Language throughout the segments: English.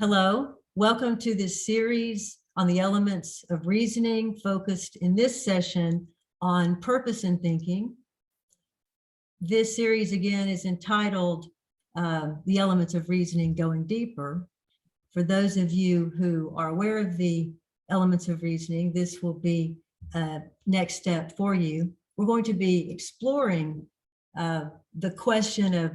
Hello, welcome to this series on the elements of reasoning, focused in this session on purpose and thinking. This series again is entitled The Elements of Reasoning Going Deeper. For those of you who are aware of the elements of reasoning, this will be a next step for you. We're going to be exploring the question of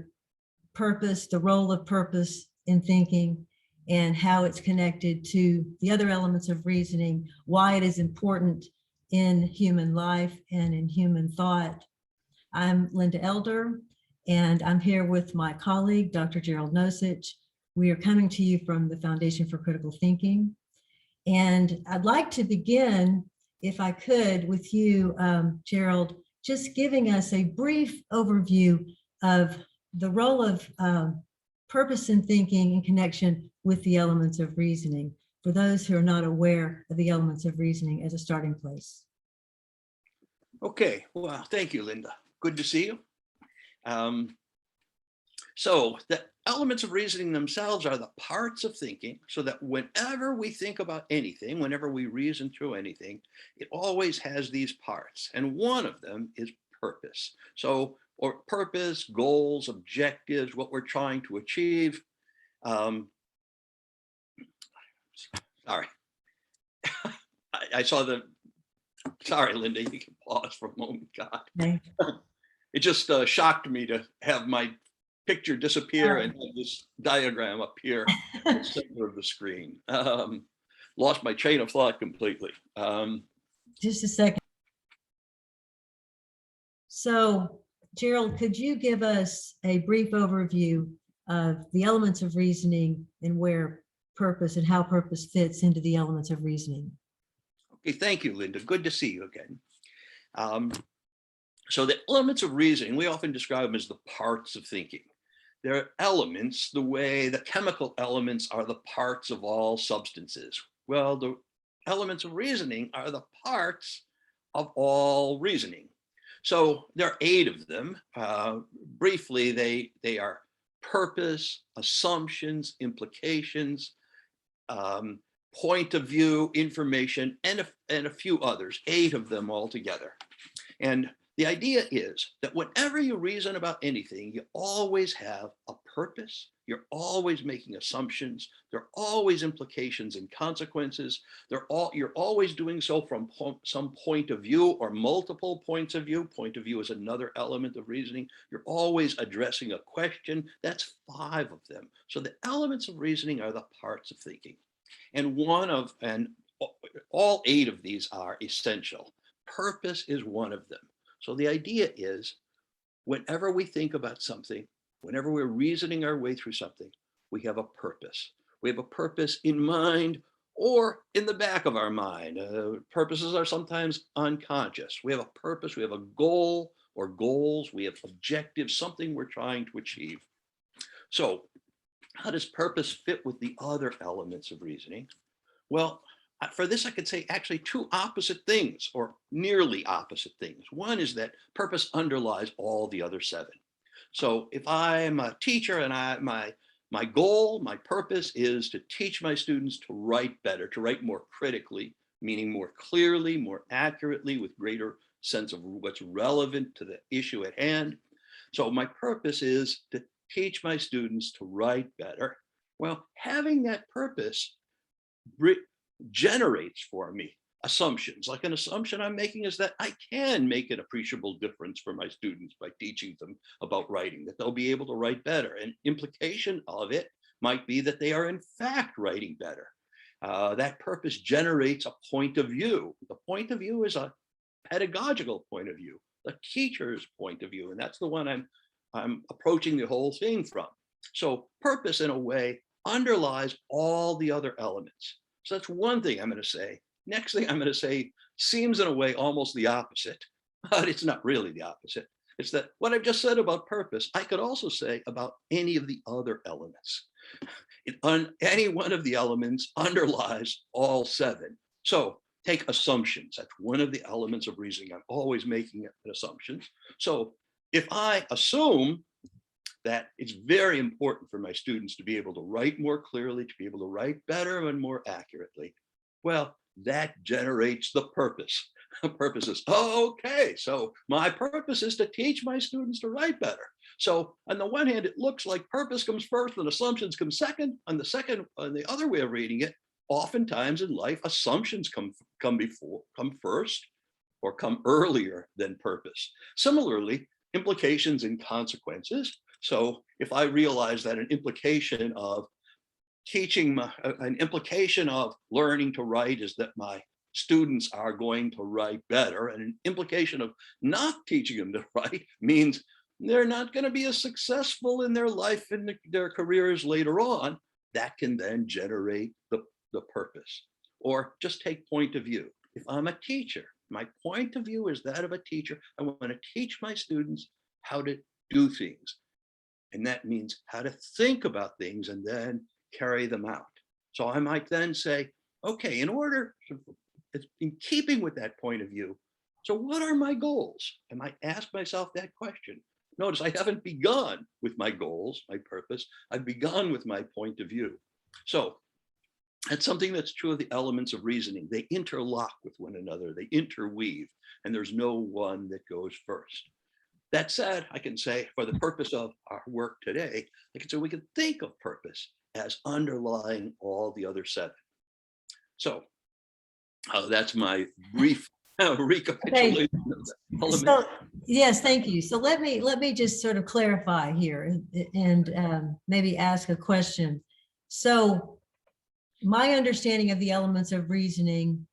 purpose, the role of purpose in thinking, and how it's connected to the other elements of reasoning, why it is important in human life and in human thought. I'm Linda Elder, and I'm here with my colleague, Dr. Gerald Nosich. We are coming to you from the Foundation for Critical Thinking. And I'd like to begin, if I could, with you, Gerald, just giving us a brief overview of the role of purpose in thinking in connection with the elements of reasoning, for those who are not aware of the elements of reasoning as a starting place. Okay, well, thank you, Linda. Good to see you. So the elements of reasoning themselves are the parts of thinking, so that whenever we think about anything, whenever we reason through anything, it always has these parts. And one of them is purpose. So, or purpose, goals, objectives, what we're trying to achieve. Sorry, I saw the, sorry, Linda, you can pause for a moment, God. Okay. It just shocked me to have my picture disappear and have this diagram up here in the center of the screen. Lost my train of thought completely. Just a second. So, Gerald, could you give us a brief overview of the elements of reasoning and where purpose and how purpose fits into the elements of reasoning? Okay, thank you, Linda. Good to see you again. So the elements of reasoning, we often describe them as the parts of thinking. They're elements, the way the chemical elements are the parts of all substances. Well, the elements of reasoning are the parts of all reasoning. So there are 8 of them. Briefly, they are purpose, assumptions, implications, point of view, information, and a few others, 8 of them altogether. And the idea is that whenever you reason about anything, you always have a purpose. You're always making assumptions. There are always implications and consequences. You're always doing so from some point of view or multiple points of view. Point of view is another element of reasoning. You're always addressing a question. That's 5 of them. So the elements of reasoning are the parts of thinking. And all 8 of these are essential. Purpose is one of them. So the idea is, whenever we think about something, whenever we're reasoning our way through something, we have a purpose. We have a purpose in mind or in the back of our mind. Purposes are sometimes unconscious. We have a purpose, we have a goal or goals, we have objectives, something we're trying to achieve. So how does purpose fit with the other elements of reasoning? Well, for this, I could say actually 2 opposite things, or nearly opposite things. One is that purpose underlies all the other 7. So if I'm a teacher and my goal, my purpose is to teach my students to write better, to write more critically, meaning more clearly, more accurately, with greater sense of what's relevant to the issue at hand. So my purpose is to teach my students to write better. Well, having that purpose generates for me assumptions. Like an assumption I'm making is that I can make an appreciable difference for my students by teaching them about writing, that they'll be able to write better. An implication of it might be that they are in fact writing better. That purpose generates a point of view. The point of view is a pedagogical point of view, a teacher's point of view, and that's the one I'm approaching the whole thing from. So purpose, in a way, underlies all the other elements. So that's one thing I'm going to say. Next thing I'm going to say seems in a way almost the opposite, but it's not really the opposite. It's that what I've just said about purpose, I could also say about any of the other elements. Any one of the elements underlies all 7. So take assumptions. That's one of the elements of reasoning. I'm always making an assumptions. So if I assume that it's very important for my students to be able to write more clearly, to be able to write better and more accurately. Well, that generates the purpose. The purpose is, oh, okay, so my purpose is to teach my students to write better. So on the one hand, it looks like purpose comes first and assumptions come second. On the other way of reading it, oftentimes in life, assumptions come first or come earlier than purpose. Similarly, implications and consequences. So if I realize that an implication of an implication of learning to write is that my students are going to write better, and an implication of not teaching them to write means they're not going to be as successful in their life and their careers later on, that can then generate the purpose. Or just take point of view. If I'm a teacher, my point of view is that of a teacher. I want to teach my students how to do things. And that means how to think about things and then carry them out. So I might then say, okay, in keeping with that point of view, so what are my goals? I might ask myself that question. Notice I haven't begun with my goals, my purpose. I've begun with my point of view. So that's something that's true of the elements of reasoning. They interlock with one another, they interweave, and there's no one that goes first. That said, I can say for the purpose of our work today, I can say we can think of purpose as underlying all the other seven. So that's my brief recapitulation of the elements. So, yes, thank you. So let me just sort of clarify here and maybe ask a question. So my understanding of the elements of reasoning,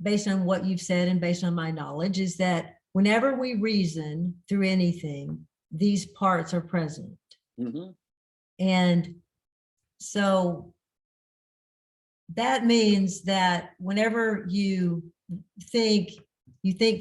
based on what you've said and based on my knowledge, is that whenever we reason through anything, these parts are present. Mm-hmm. And so that means that whenever you think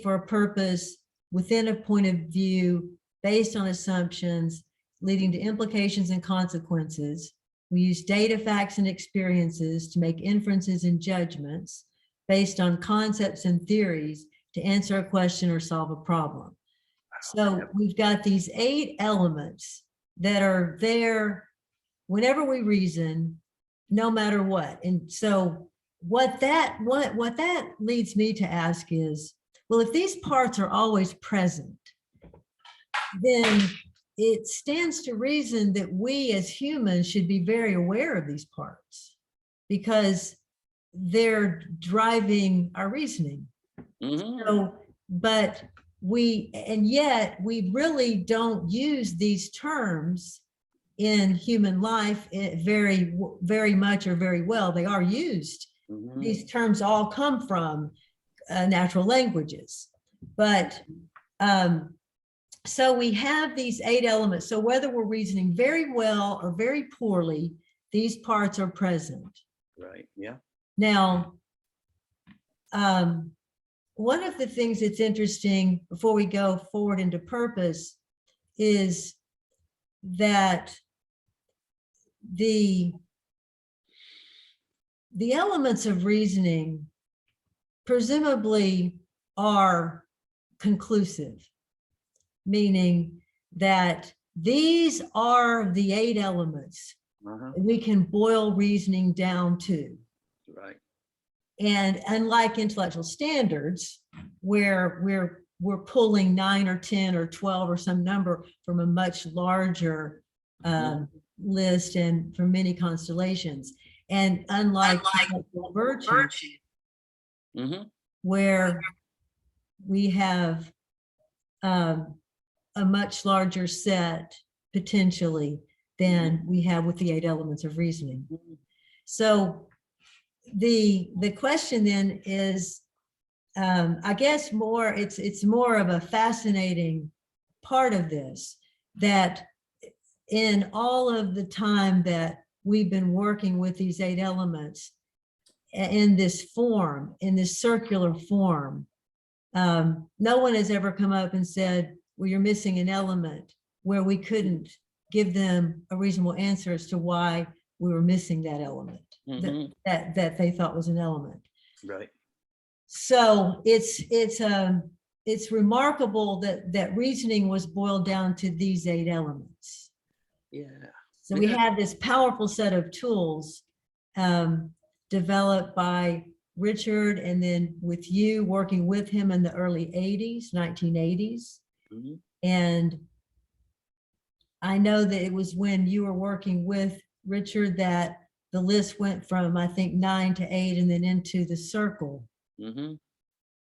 for a purpose within a point of view based on assumptions leading to implications and consequences. We use data, facts, and experiences to make inferences and judgments based on concepts and theories to answer a question or solve a problem. So we've got these 8 elements that are there whenever we reason, no matter what. And so what that leads me to ask is, well, if these parts are always present, then it stands to reason that we as humans should be very aware of these parts because they're driving our reasoning. Mm-hmm. So, but yet we really don't use these terms in human life very, very much or very well. They are used. Mm-hmm. These terms all come from natural languages, but so we have these 8 elements. So whether we're reasoning very well or very poorly, these parts are present. Right. Yeah. Now, one of the things that's interesting before we go forward into purpose is that the elements of reasoning presumably are conclusive, meaning that these are the 8 elements we can boil reasoning down to. Right. And unlike intellectual standards, where we're pulling 9 or 10 or 12 or some number from a much larger list and from many constellations, and unlike virtue, where we have a much larger set potentially than we have with the 8 elements of reasoning. So the question then is, I guess it's more of a fascinating part of this, that in all of the time that we've been working with these 8 elements in this form, in this circular form, no one has ever come up and said, well, you're missing an element, where we couldn't give them a reasonable answer as to why we were missing that element that they thought was an element. Right. So it's remarkable that reasoning was boiled down to these 8 elements. Yeah. So we have this powerful set of tools developed by Richard, and then with you working with him in the early 80s, 1980s. Mhm. And I know that it was when you were working with Richard that the list went from, I think, 9 to 8 and then into the circle. Mhm.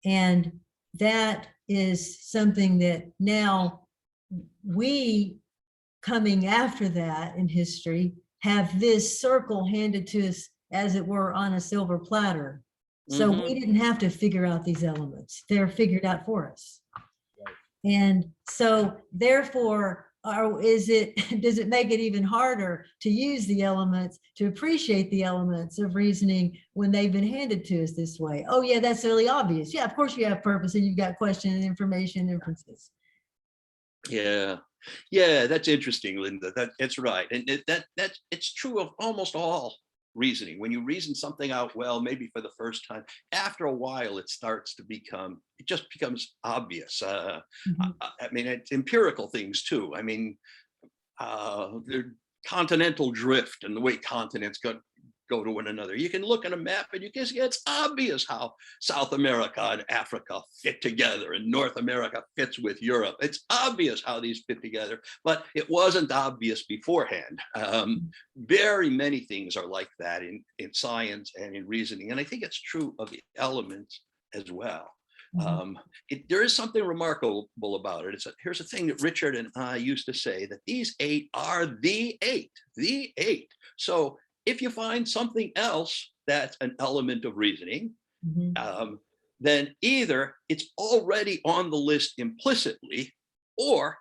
And that is something that now we, coming after that in history, have this circle handed to us, as it were, on a silver platter. So Mhm. we didn't have to figure out these elements. They're figured out for us. Right. And so therefore, does it make it even harder to use the elements, to appreciate the elements of reasoning when they've been handed to us this way? Oh yeah, that's really obvious. Yeah, of course you have purpose and you've got question and information inferences. Yeah. Yeah, that's interesting, Linda. That's right. And it's true of almost all reasoning. When you reason something out well, maybe for the first time, after a while, it just becomes obvious. Mhm. I mean, it's empirical things too. I mean, the continental drift and the way continents go to one another. You can look at a map and you can see it's obvious how South America and Africa fit together and North America fits with Europe. It's obvious how these fit together, but it wasn't obvious beforehand. Very many things are like that in science and in reasoning. And I think it's true of the elements as well. There is something remarkable about it. Here's a thing that Richard and I used to say, that these 8 are the 8, the 8. So if you find something else that's an element of reasoning, then either it's already on the list implicitly, or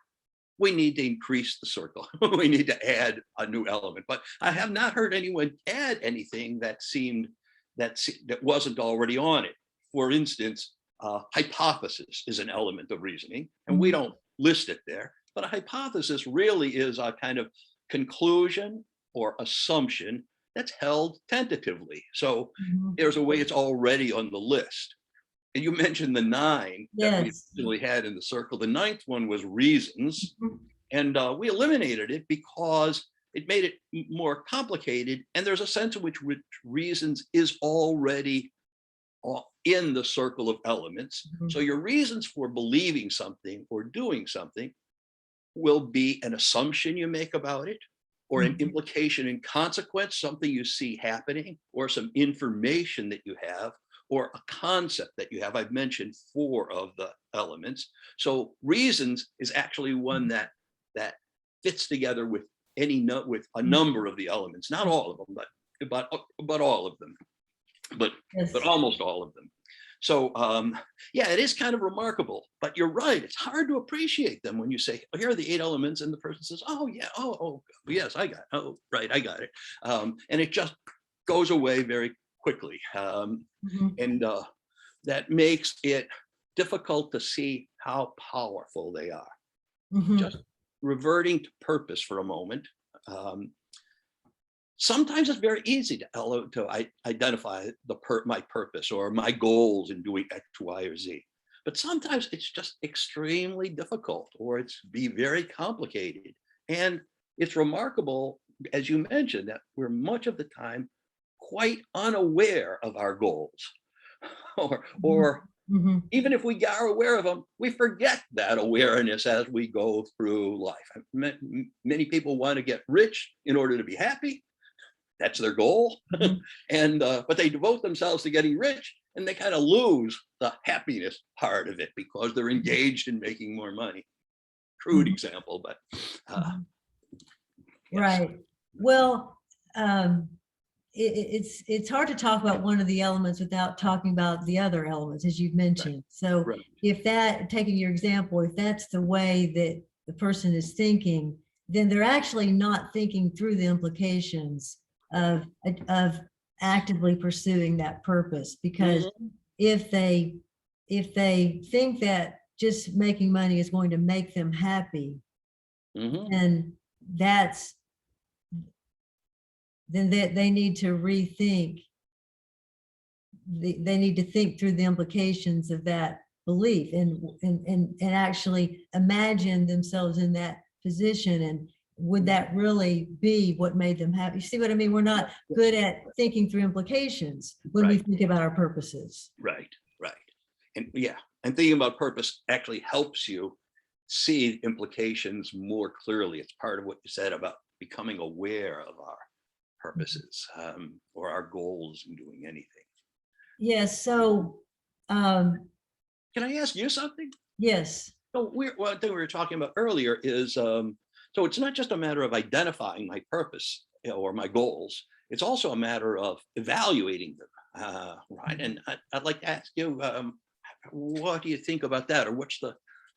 we need to increase the circle. We need to add a new element. But I have not heard anyone add anything that wasn't already on it. For instance, hypothesis is an element of reasoning, and we don't list it there. But a hypothesis really is a kind of conclusion or assumption that's held tentatively. So there's a way it's already on the list. And you mentioned the 9 that we originally had in the circle. The 9th one was reasons. And we eliminated it because it made it more complicated. And there's a sense in which reasons is already in the circle of elements. So your reasons for believing something or doing something will be an assumption you make about it, or an implication and consequence, something you see happening, or some information that you have, or a concept that you have. I've mentioned 4 of the elements. So reasons is actually one that fits together with a number of the elements, not all of them, but all of them, but almost all of them. So yeah, it is kind of remarkable, but you're right. It's hard to appreciate them when you say, oh, here are the 8 elements, and the person says, oh yeah, oh yes, I got it. Oh, right, I got it. And it just goes away very quickly. And that makes it difficult to see how powerful they are. Just reverting to purpose for a moment. Sometimes it's very easy to identify my purpose or my goals in doing X, Y, or Z. But sometimes it's just extremely difficult, or it's very complicated. And it's remarkable, as you mentioned, that we're much of the time quite unaware of our goals. or even if we are aware of them, we forget that awareness as we go through life. Many people want to get rich in order to be happy. That's their goal. And but they devote themselves to getting rich, and they kind of lose the happiness part of it because they're engaged in making more money. Crude example, but yes. Right. Well, it's hard to talk about one of the elements without talking about the other elements, as you've mentioned. So if taking your example, if that's the way that the person is thinking, then they're actually not thinking through the implications of actively pursuing that purpose. Because if they think that just making money is going to make them happy, then they need to rethink. They need to think through the implications of that belief and actually imagine themselves in that position would that really be what made them happy? You see what I mean? We're not good at thinking through implications when we think about our purposes. Right. And and thinking about purpose actually helps you see implications more clearly. It's part of what you said about becoming aware of our purposes or our goals in doing anything. Yes. So, can I ask you something? Yes. So one thing we were talking about earlier is, so it's not just a matter of identifying my purpose or my goals. It's also a matter of evaluating them, right? And I'd like to ask you, what do you think about that? Or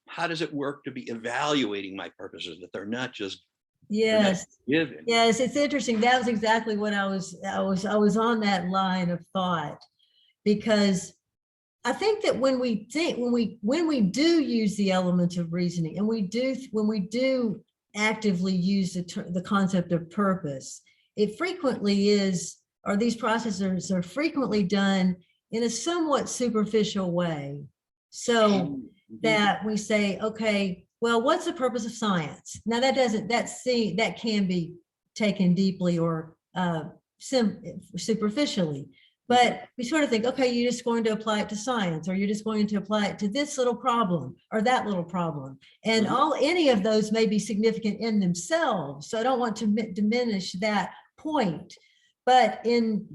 how does it work to be evaluating my purposes, that they're not just given? Yes, it's interesting. That was exactly what I was on that line of thought, because I think that when we do use the elements of reasoning, and when we do actively use the concept of purpose, it frequently is, or these processes are frequently done in a somewhat superficial way. So that we say, okay, well, what's the purpose of science? Now that can be taken deeply or superficially. But we sort of think, okay, you're just going to apply it to science, or you're just going to apply it to this little problem or that little problem. And any of those may be significant in themselves. So I don't want to diminish that point. But in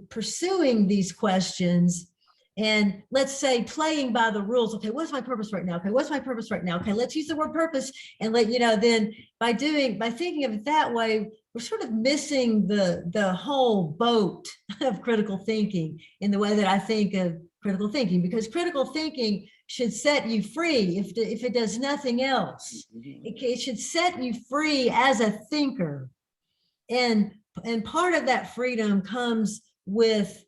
pursuing these questions, and let's say playing by the rules, okay, what's my purpose right now? Okay, what's my purpose right now? Okay, let's use the word purpose, and then by thinking of it that way, we're sort of missing the whole boat of critical thinking in the way that I think of critical thinking, because critical thinking should set you free if it does nothing else. It should set you free as a thinker. And part of that freedom comes with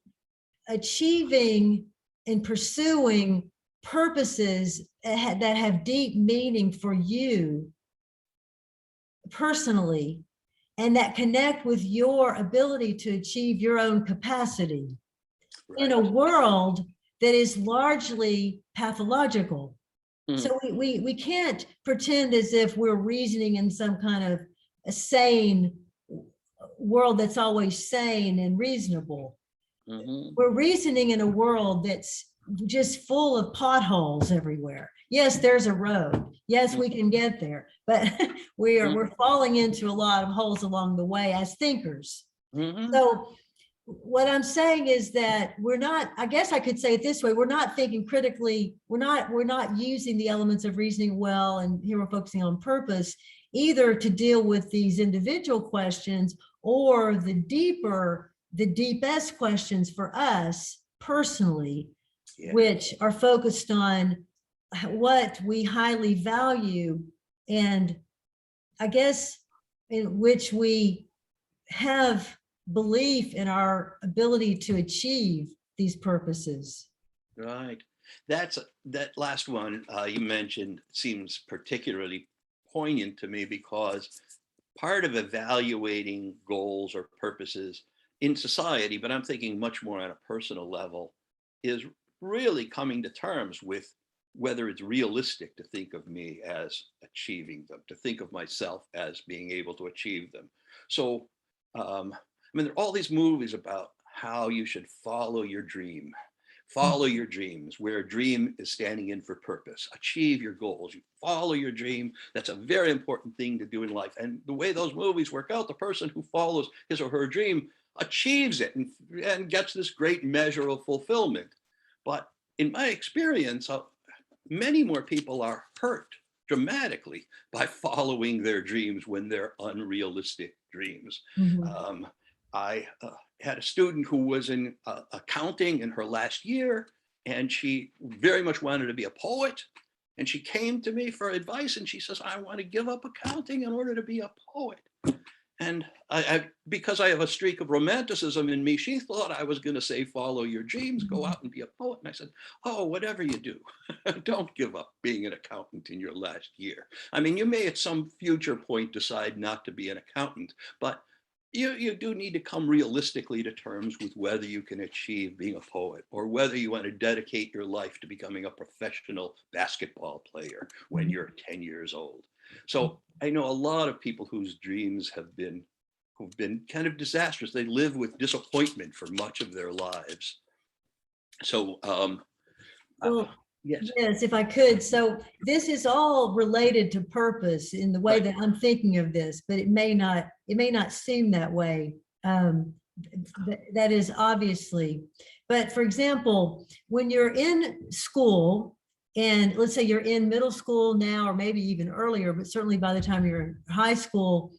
achieving and pursuing purposes that have deep meaning for you personally, and that connect with your ability to achieve your own capacity in a world that is largely pathological. So we can't pretend as if we're reasoning in some kind of a sane world that's always sane and reasonable. We're reasoning in a world that's just full of potholes everywhere. Yes, there's a road. Yes, we can get there, but we're falling into a lot of holes along the way as thinkers. So what I'm saying is that we're not, I guess I could say it this way, we're not thinking critically, we're not using the elements of reasoning well, and here we're focusing on purpose, either to deal with these individual questions or the deepest questions for us personally, which are focused on what we highly value, and I guess in which we have belief in our ability to achieve these purposes. Right. That last one you mentioned seems particularly poignant to me, because part of evaluating goals or purposes in society, but I'm thinking much more on a personal level, is really coming to terms with whether it's realistic to think of me as achieving them, to think of myself as being able to achieve them. So, I mean, there are all these movies about how you should follow your dream, where a dream is standing in for purpose, achieve your goals, you follow your dream. That's a very important thing to do in life. And the way those movies work out, the person who follows his or her dream achieves it and gets this great measure of fulfillment. But in my experience, many more people are hurt dramatically by following their dreams when they're unrealistic dreams. I had a student who was in accounting in her last year, and she very much wanted to be a poet. And she came to me for advice, and she says, I want to give up accounting in order to be a poet. And because I have a streak of romanticism in me, she thought I was going to say, follow your dreams, go out and be a poet. And I said, oh, whatever you do, don't give up being an accountant in your last year. I mean, you may at some future point decide not to be an accountant, but you do need to come realistically to terms with whether you can achieve being a poet, or whether you want to dedicate your life to becoming a professional basketball player when you're 10 years old. So I know a lot of people whose dreams who've been kind of disastrous. They live with disappointment for much of their lives. So Well, yes. yes, if I could. So this is all related to purpose in the way Right. that I'm thinking of this, but it may not seem that way. That is obviously, but for example, when you're in school, and let's say you're in middle school now, or maybe even earlier, but certainly by the time you're in high school,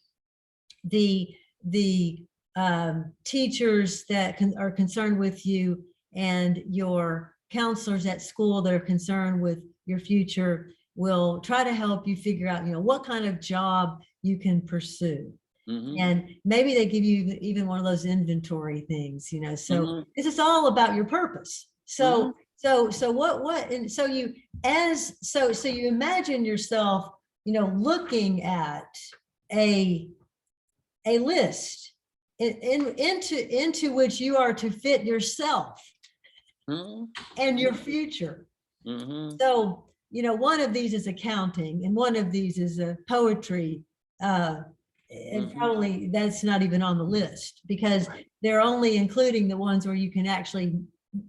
the teachers that are concerned with you and your counselors at school that are concerned with your future will try to help you figure out, what kind of job you can pursue. Mm-hmm. And maybe they give you even one of those inventory things, so Mm-hmm. this is all about your purpose. So what and so you imagine yourself, looking at a list into which you are to fit yourself Mm-hmm. and your future. Mm-hmm. So, one of these is accounting, and one of these is poetry. And probably that's not even on the list, because they're only including the ones where you can actually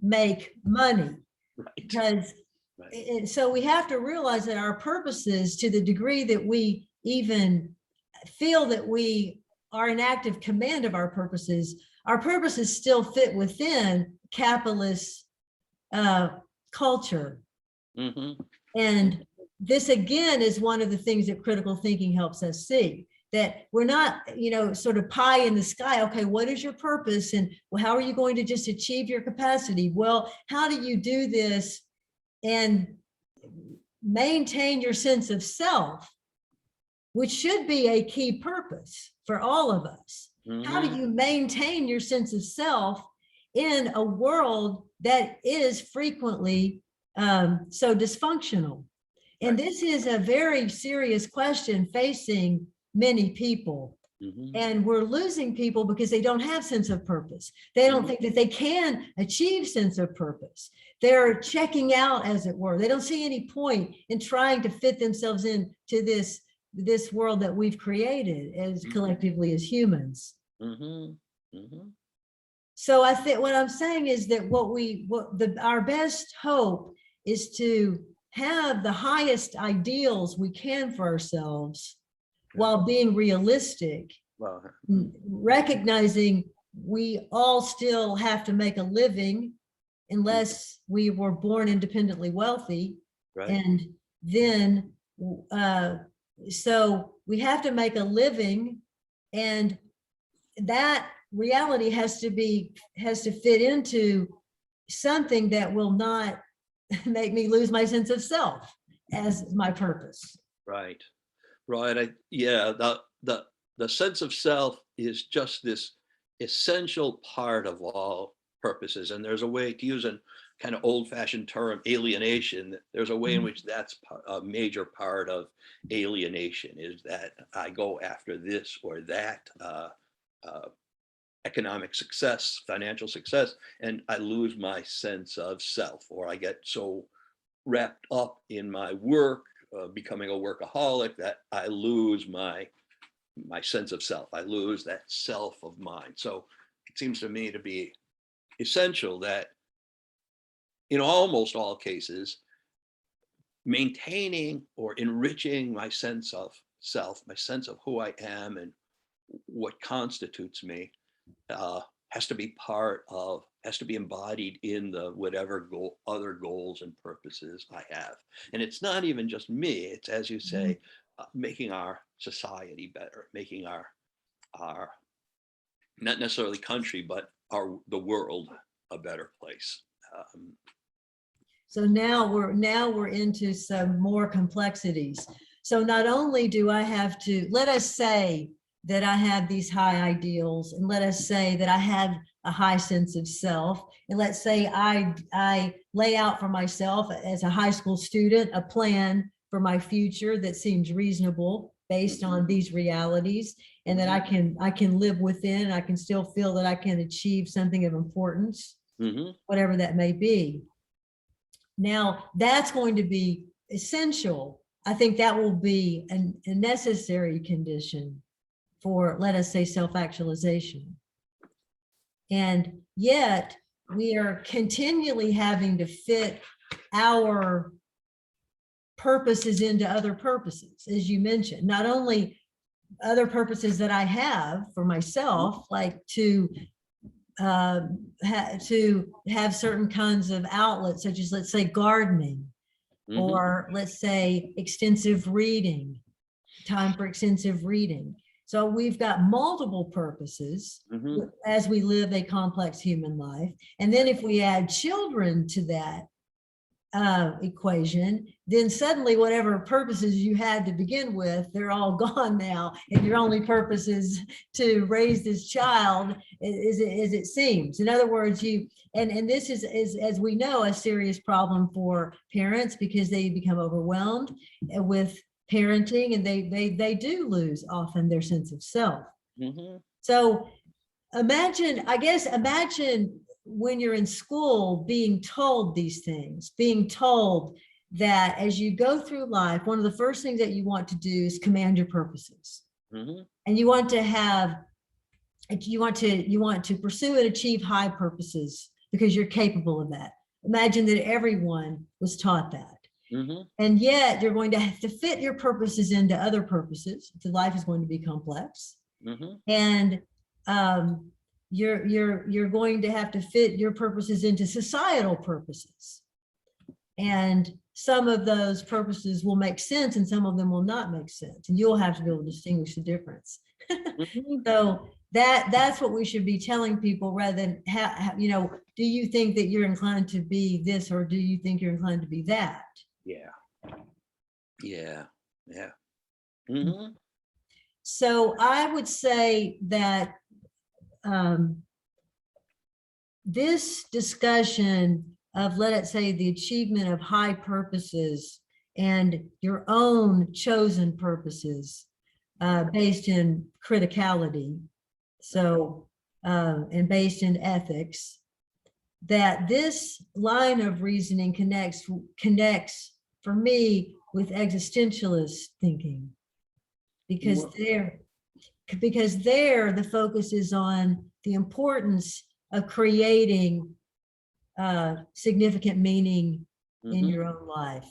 make money. Right. Because so we have to realize that our purposes, to the degree that we even feel that we are in active command of our purposes still fit within capitalist culture. Mm-hmm. And this again is one of the things that critical thinking helps us see, that we're not, sort of pie in the sky. Okay, what is your purpose? And well, how are you going to just achieve your capacity? Well, how do you do this and maintain your sense of self, which should be a key purpose for all of us? Mm-hmm. How do you maintain your sense of self in a world that is frequently so dysfunctional? And this is a very serious question facing many people. Mm-hmm. And we're losing people because they don't have sense of purpose. They don't think that they can achieve sense of purpose. They're checking out, as it were. They don't see any point in trying to fit themselves into this world that we've created as collectively as humans. Mm-hmm. Mm-hmm. So I think what I'm saying is that our best hope is to have the highest ideals we can for ourselves, while being realistic, recognizing we all still have to make a living unless we were born independently wealthy. Right. And then, so we have to make a living, and that reality has to fit into something that will not make me lose my sense of self as my purpose. Right. Right. The sense of self is just this essential part of all purposes. And there's a way, to use a kind of old-fashioned term, alienation. There's a way in which that's a major part of alienation, is that I go after this or that economic success, financial success, and I lose my sense of self, or I get so wrapped up in my work, becoming a workaholic, that I lose my sense of self. I lose that self of mine. So it seems to me to be essential that in almost all cases, maintaining or enriching my sense of self, my sense of who I am and what constitutes me, has to be embodied in the whatever other goals and purposes I have. And it's not even just me, it's, as you say, making our society better, making our not necessarily country, but the world a better place. So now we're into some more complexities. So not only do I have to, let us say that I have these high ideals, and let us say that I have a high sense of self, and let's say I lay out for myself as a high school student a plan for my future that seems reasonable based on these realities, and that I can live within, and I can still feel that I can achieve something of importance, whatever that may be. Now, that's going to be essential I think that will be a necessary condition for, let us say, self-actualization. And yet we are continually having to fit our purposes into other purposes, as you mentioned, not only other purposes that I have for myself, like to have certain kinds of outlets, such as, let's say, gardening, or let's say extensive reading, time for extensive reading. So we've got multiple purposes as we live a complex human life. And then if we add children to that equation, then suddenly whatever purposes you had to begin with, they're all gone now. And your only purpose is to raise this child, as it seems. In other words, and this is, as we know, a serious problem for parents, because they become overwhelmed with parenting, and they do lose often their sense of self. So imagine when you're in school being told these things, being told that as you go through life, one of the first things that you want to do is command your purposes. And you want to pursue and achieve high purposes because you're capable of that. Imagine that everyone was taught that. And yet you're going to have to fit your purposes into other purposes. So life is going to be complex. And you're going to have to fit your purposes into societal purposes. And some of those purposes will make sense and some of them will not make sense. And you'll have to be able to distinguish the difference. So that's what we should be telling people, rather than, do you think that you're inclined to be this, or do you think you're inclined to be that? Yeah. So I would say that this discussion of, let us say, the achievement of high purposes and your own chosen purposes based in criticality, and based in ethics, that this line of reasoning connects for me with existentialist thinking, because there the focus is on the importance of creating significant meaning in your own life.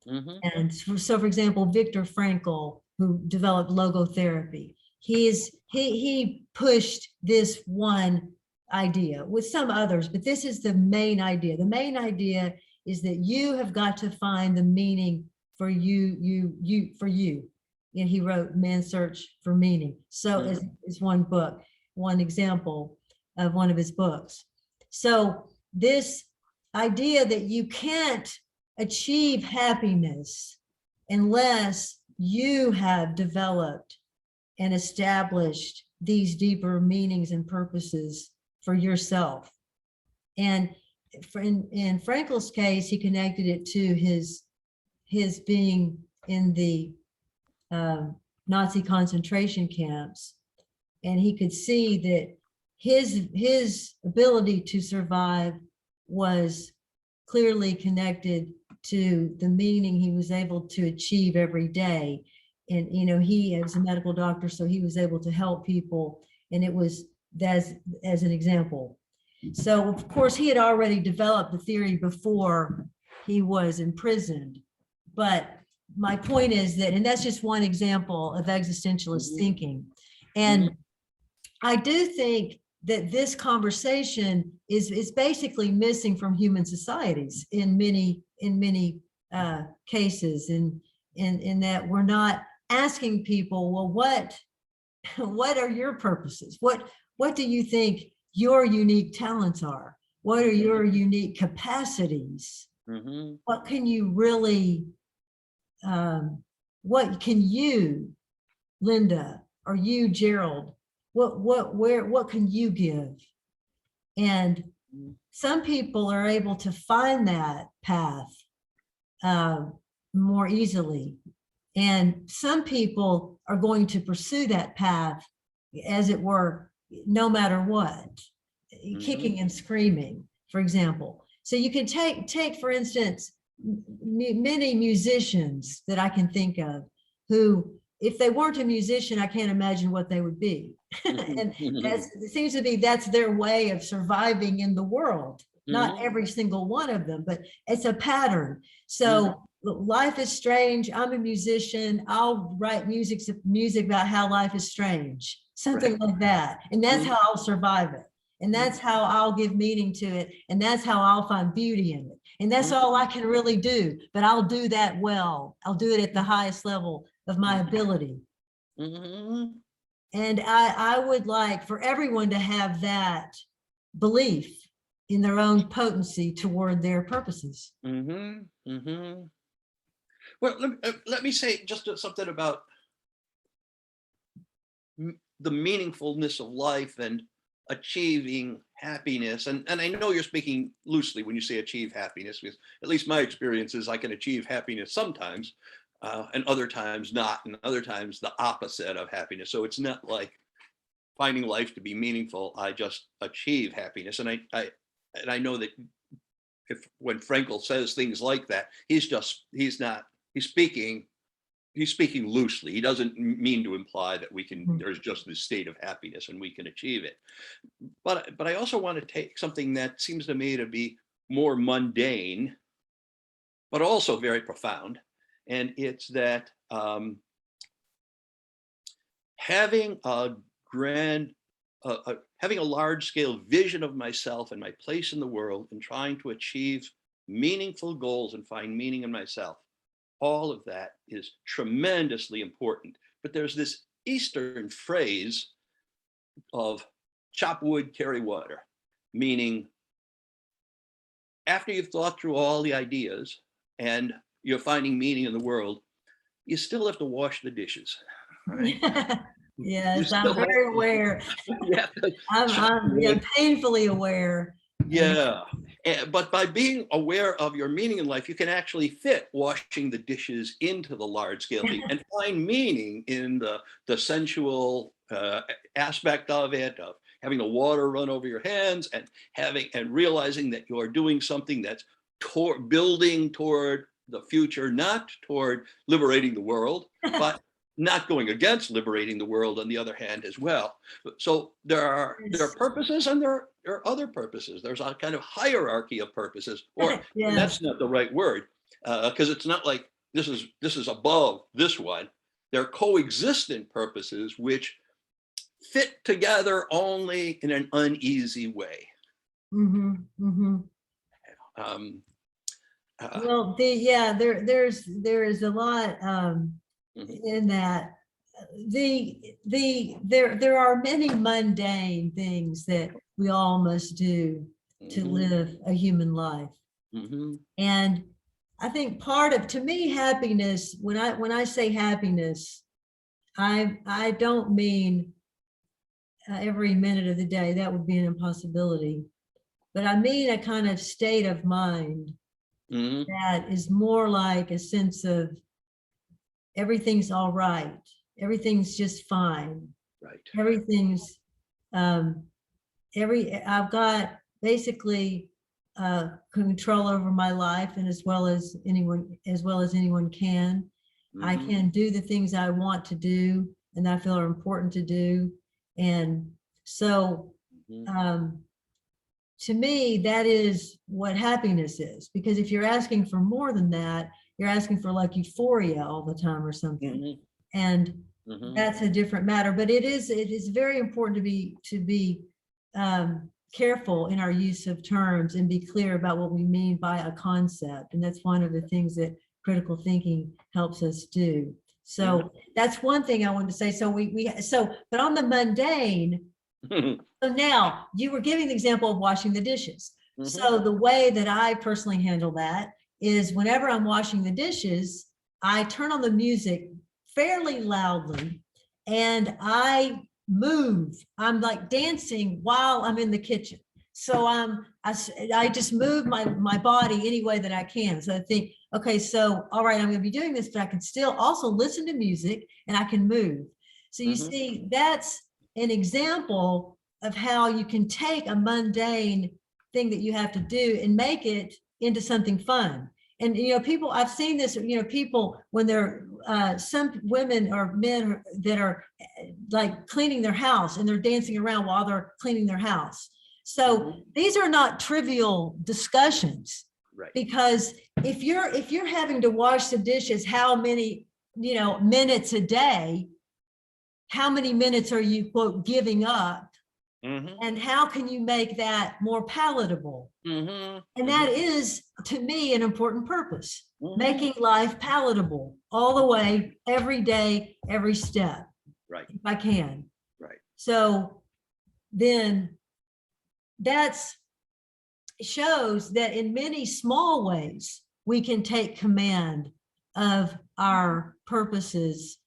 And so, for example, Viktor Frankl, who developed logotherapy, he pushed this one idea with some others, but this is the main idea. The main idea is that you have got to find the meaning for you. And he wrote Man's Search for Meaning. So is one example of one of his books. So this idea that you can't achieve happiness unless you have developed and established these deeper meanings and purposes for yourself. And in Frankl's case, he connected it to his being in the Nazi concentration camps, and he could see that his ability to survive was clearly connected to the meaning he was able to achieve every day. And he was a medical doctor, so he was able to help people, and it was as an example. So of course he had already developed the theory before he was imprisoned, but my point is that, and that's just one example of existentialist thinking. And I do think that this conversation is basically missing from human societies in many cases, in that we're not asking people, well, what are your purposes? What do you think your unique talents are? What are your unique capacities? What can you really, what can you, Linda, or you, Gerald, what can you give? And some people are able to find that path more easily. And some people are going to pursue that path, as it were, no matter what, kicking and screaming, for example. So you can take, for instance, many musicians that I can think of who, if they weren't a musician, I can't imagine what they would be. And it seems to be that's their way of surviving in the world. Not every single one of them, but it's a pattern. So life is strange. I'm a musician. I'll write music about how life is strange, something like that. And that's how I'll survive it. And that's how I'll give meaning to it. And that's how I'll find beauty in it. And that's all I can really do. But I'll do that well. I'll do it at the highest level of my ability. And I would like for everyone to have that belief in their own potency toward their purposes. Well, let me say just something about the meaningfulness of life and achieving happiness. And I know you're speaking loosely when you say achieve happiness, because at least my experience is I can achieve happiness sometimes, and other times not, and other times the opposite of happiness. So it's not like finding life to be meaningful, I just achieve happiness. And I know that when Frankl says things like that, he's speaking loosely. He doesn't mean to imply that there's just this state of happiness and we can achieve it. But I also want to take something that seems to me to be more mundane, but also very profound. And it's that having a large scale vision of myself and my place in the world and trying to achieve meaningful goals and find meaning in myself, all of that is tremendously important. But there's this Eastern phrase of chop wood, carry water, meaning after you've thought through all the ideas and you're finding meaning in the world, you still have to wash the dishes. Right? Yes, I'm very aware. I'm painfully aware. Yeah, but by being aware of your meaning in life, you can actually fit washing the dishes into the large scale thing and find meaning in the sensual aspect of it, of having the water run over your hands and realizing that you're doing something that's building toward the future, not toward liberating the world, but not going against liberating the world on the other hand as well. So there are purposes and there are other purposes. There's a kind of hierarchy of purposes, or that's not the right word, because it's not like this is above this one. They're coexistent purposes which fit together only in an uneasy way. Well, there is a lot in that. There are many mundane things that we all must do to live a human life. And I think to me, happiness, when I say happiness, I don't mean every minute of the day. That would be an impossibility. But I mean a kind of state of mind that is more like a sense of everything's all right. Everything's just fine. Right. Everything's I've got basically control over my life, and as well as anyone can. I can do the things I want to do and I feel are important to do. And so to me, that is what happiness is, because if you're asking for more than that, you're asking for like euphoria all the time or something. And that's a different matter. But it is very important to be careful in our use of terms and be clear about what we mean by a concept. And that's one of the things that critical thinking helps us do. So that's one thing I wanted to say. So but on the mundane, so now you were giving the example of washing the dishes. So the way that I personally handle that is whenever I'm washing the dishes, I turn on the music fairly loudly and I move. I'm like dancing while I'm in the kitchen. So I just move my body any way that I can. So I think, okay, so all right, I'm going to be doing this, but I can still also listen to music and I can move. So you see, that's an example of how you can take a mundane thing that you have to do and make it into something fun. And, people, I've seen this, people when they're, some women or men that are like cleaning their house and they're dancing around while they're cleaning their house. So these are not trivial discussions. Right. Because if you're having to wash the dishes, how many, minutes a day, how many minutes are you, quote, giving up? And how can you make that more palatable? And that is, to me, an important purpose, making life palatable all the way, every day, every step. Right. If I can. Right. So then that's shows that in many small ways, we can take command of our purposes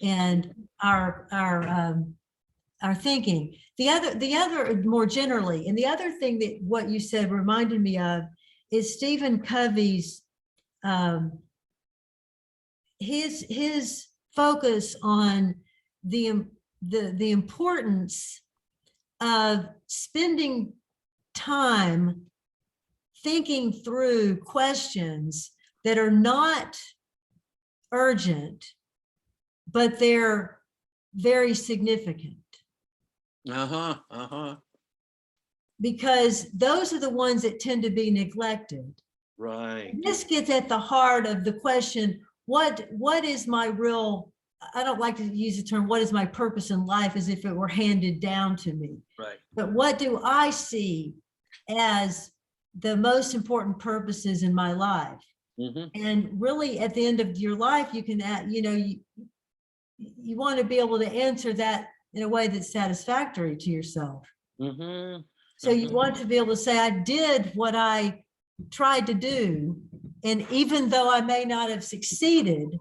and our thinking. The other more generally, and the other thing that what you said reminded me of is Stephen Covey's his focus on the importance of spending time thinking through questions that are not urgent, but they're very significant. Because those are the ones that tend to be neglected. Right. This gets at the heart of the question, what is my real, I don't like to use the term, what is my purpose in life, as if it were handed down to me. Right. But what do I see as the most important purposes in my life? And really at the end of your life, you can, you want to be able to answer that in a way that's satisfactory to yourself. So you want to be able to say, I did what I tried to do. And even though I may not have succeeded,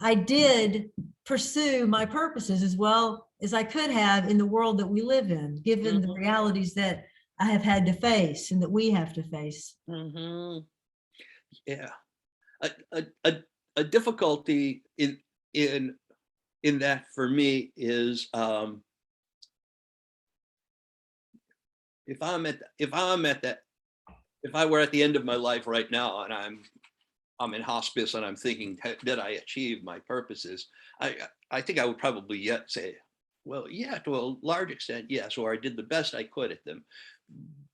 I did pursue my purposes as well as I could have in the world that we live in, given the realities that I have had to face and that we have to face. Yeah. A difficulty in that for me is if I were at the end of my life right now and I'm in hospice and I'm thinking, did I achieve my purposes? I think I would probably yet say, well, yeah, to a large extent, yes, or I did the best I could at them.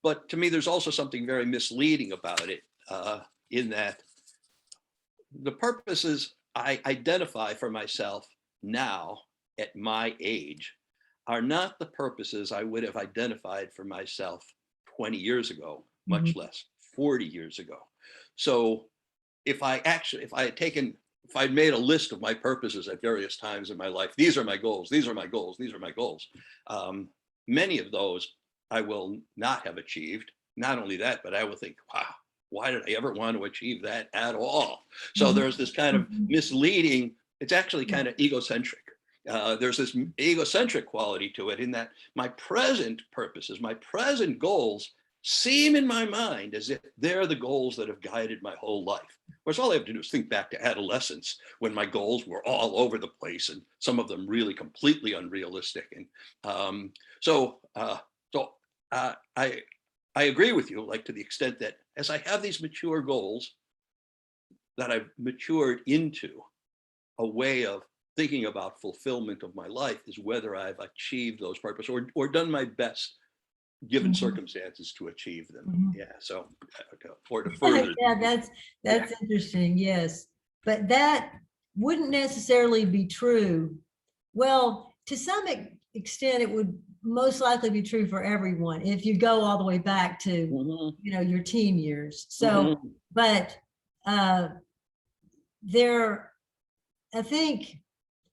But to me, there's also something very misleading about it, in that the purposes I identify for myself now at my age are not the purposes I would have identified for myself 20 years ago, much less 40 years ago. So if I'd made a list of my purposes at various times in my life, these are my goals, these are my goals, these are my goals. Many of those I will not have achieved. Not only that, but I will think, wow, why did I ever want to achieve that at all? So there's this kind of misleading, it's actually kind of egocentric. There's this egocentric quality to it, in that my present purposes, my present goals seem in my mind as if they're the goals that have guided my whole life. Of course, all I have to do is think back to adolescence, when my goals were all over the place and some of them really completely unrealistic. And I agree with you, like to the extent that as I have these mature goals that I've matured into a way of thinking about fulfillment of my life, is whether I've achieved those purposes or done my best given circumstances to achieve them. Yeah. So, or to further. Yeah, that's interesting. Yes. But that wouldn't necessarily be true. Well, to some extent, it would most likely be true for everyone if you go all the way back to, your teen years. So, but I think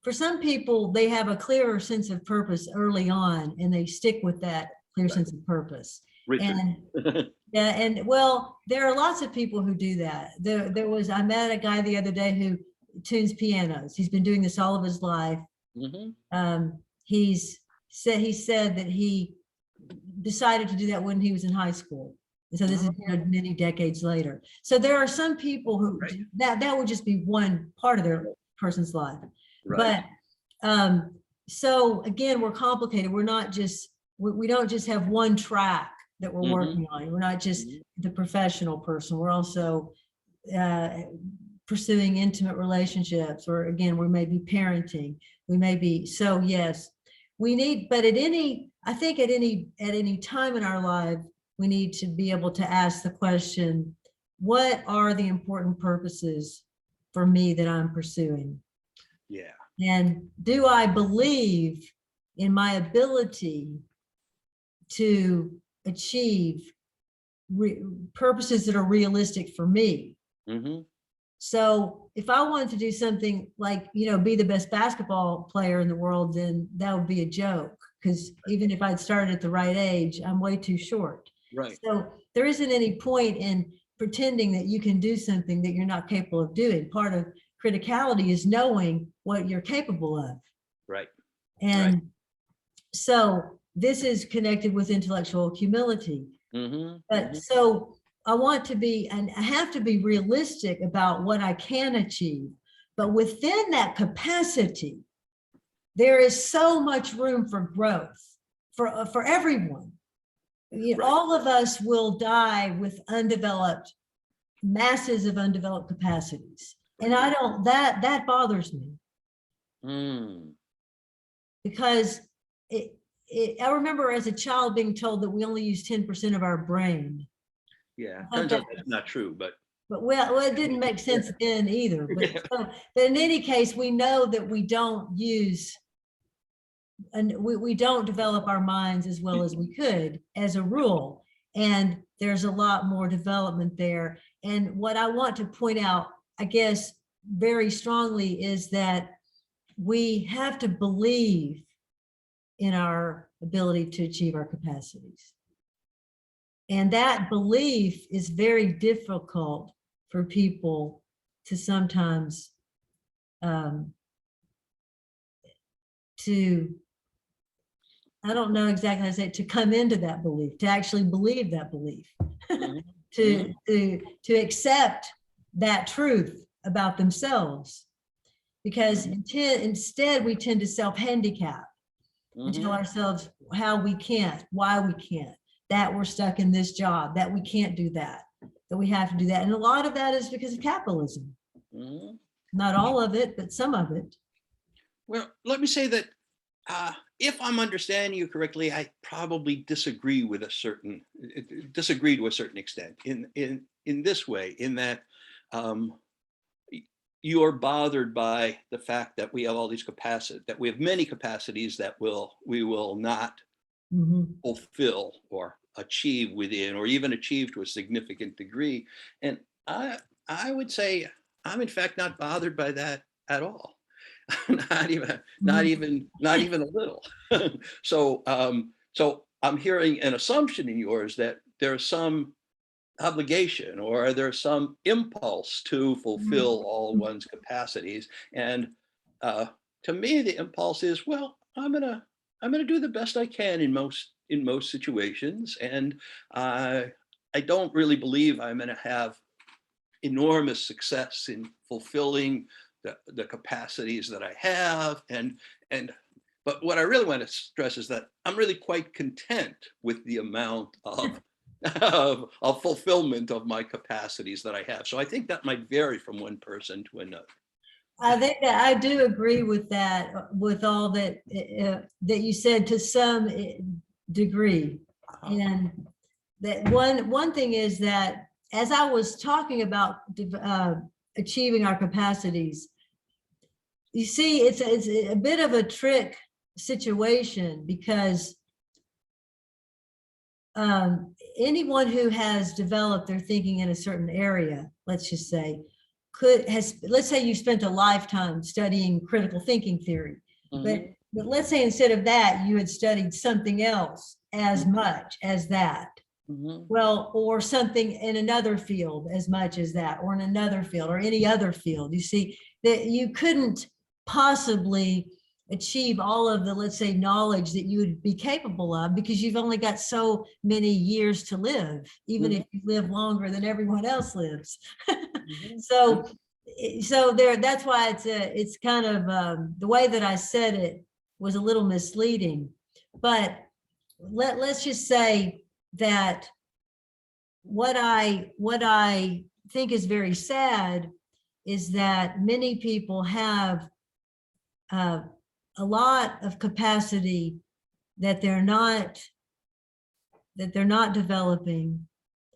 for some people, they have a clearer sense of purpose early on, and they stick with that clear sense of purpose. Richard. And well, there are lots of people who do that. I met a guy the other day who tunes pianos. He's been doing this all of his life. He said that he decided to do that when he was in high school. And so this is many decades later. So there are some people who that would just be one part of their person's life. But so again, we're complicated. We're not just, we don't just have one track that we're working on. We're not just the professional person. We're also pursuing intimate relationships, or again, we may be parenting, we may be, so yes, we need, but I think at any time in our life, we need to be able to ask the question, what are the important purposes for me that I'm pursuing? Yeah. And do I believe in my ability to achieve purposes that are realistic for me? Mm-hmm. So if I wanted to do something like, be the best basketball player in the world, then that would be a joke, because even if I'd started at the right age, I'm way too short. Right. So there isn't any point in pretending that you can do something that you're not capable of doing. Part of criticality is knowing what you're capable of. Right. And right. So this is connected with intellectual humility. Mm-hmm. But Mm-hmm. so I want to be, and I have to be realistic about what I can achieve. But within that capacity, there is so much room for growth for everyone. Right. All of us will die with masses of undeveloped capacities. And I don't, that bothers me. Because I remember as a child being told that we only use 10% of our brain. Yeah, turns out that's not true, but well, it didn't make sense then either. But in any case, we know that we don't use, and we don't develop our minds as well as we could as a rule. And there's a lot more development there. And what I want to point out, I guess, very strongly is that we have to believe in our ability to achieve our capacities. And that belief is very difficult for people to sometimes I don't know exactly how to say it, to come into that belief, to actually believe that belief, to accept that truth about themselves. Because instead we tend to self-handicap and tell ourselves how we can't, why we can't, that we're stuck in this job, that we can't do that we have to do that. And a lot of that is because of capitalism. Not all of it, but some of it. Well, let me say that if I'm understanding you correctly, I probably disagree to a certain extent in this way, in that you are bothered by the fact that we have all these capacities, that we have many capacities that we will not fulfill or achieve within, or even achieve to a significant degree. And I would say I'm in fact not bothered by that at all. not even a little. So I'm hearing an assumption in yours that there's some obligation or there's some impulse to fulfill all one's capacities. And to me, the impulse is, well, I'm gonna do the best I can in most situations, and I don't really believe I'm gonna have enormous success in fulfilling the capacities that I have. But what I really want to stress is that I'm really quite content with the amount of fulfillment of my capacities that I have. So I think that might vary from one person to another. I think that I do agree with that, with all that that you said to some degree. And that one thing is that as I was talking about achieving our capacities, you see, it's a bit of a trick situation, because anyone who has developed their thinking in a certain area, let's just say, let's say you spent a lifetime studying critical thinking theory, but let's say instead of that, you had studied something else as much as that. Well, or something in another field as much as that, or in another field, or any other field. You see that you couldn't possibly achieve all of the, let's say, knowledge that you would be capable of, because you've only got so many years to live, even if you live longer than everyone else lives. So there, that's why it's kind of the way that I said it was a little misleading. But let's just say that what I think is very sad is that many people have a lot of capacity that they're not developing,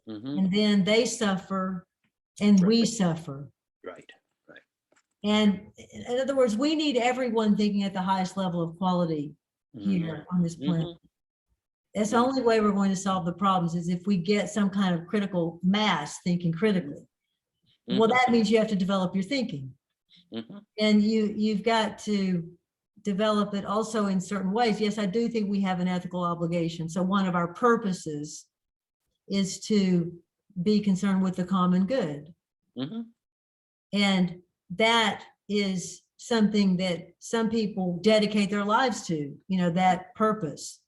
and then they suffer and we suffer. Right. And in other words, we need everyone thinking at the highest level of quality here on this planet. That's the only way we're going to solve the problems, is if we get some kind of critical mass thinking critically. Well, that means you have to develop your thinking. And you've got to develop it also in certain ways. Yes, I do think we have an ethical obligation. So one of our purposes is to be concerned with the common good. And that is something that some people dedicate their lives to, that purpose.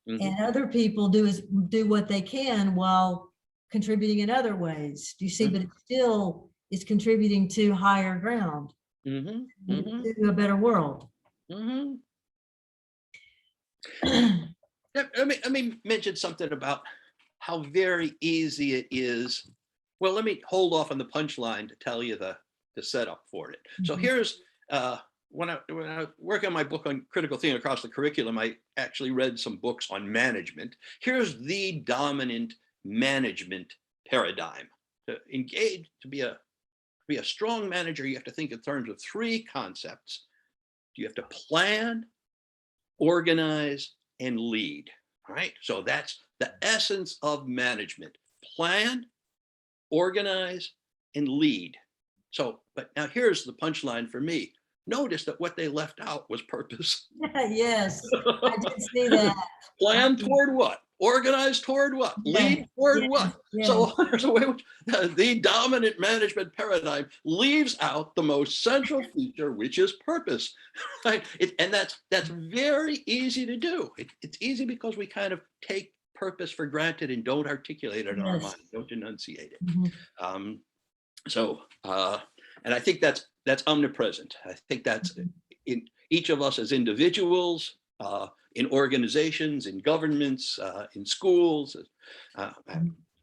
And other people do what they can while contributing in other ways. Do you see? But it still is contributing to higher ground, to a better world. Let me mention something about how very easy it is. Well, let me hold off on the punchline to tell you the setup for it. So here's when I work on my book on critical thinking across the curriculum, I actually read some books on management. Here's the dominant management paradigm. To engage, to be a strong manager, you have to think in terms of three concepts. You have to plan, organize, and lead. All right. So that's the essence of management: plan, organize, and lead. So, but now here's the punchline for me. Notice that what they left out was purpose. Yes, I did see that. Plan toward what? Organize toward what? Lead toward what? So there's a way which the dominant management paradigm leaves out the most central feature, which is purpose. Right? And that's very easy to do. It's easy because we kind of take purpose for granted and don't articulate it in our mind, don't enunciate it. And I think that's omnipresent. I think that's in each of us as individuals, in organizations, in governments, in schools,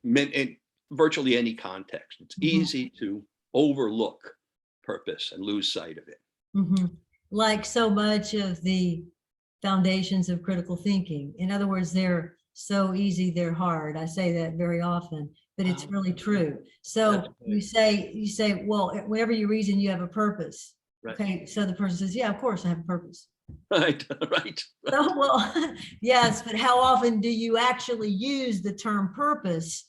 in virtually any context. It's easy to overlook purpose and lose sight of it. Like so much of the foundations of critical thinking. In other words, they're so easy, they're hard. I say that very often, but it's really true. So you say, well, whenever you reason, you have a purpose. Okay, so the person says, yeah, of course I have a purpose. Right. So, well, yes, but how often do you actually use the term purpose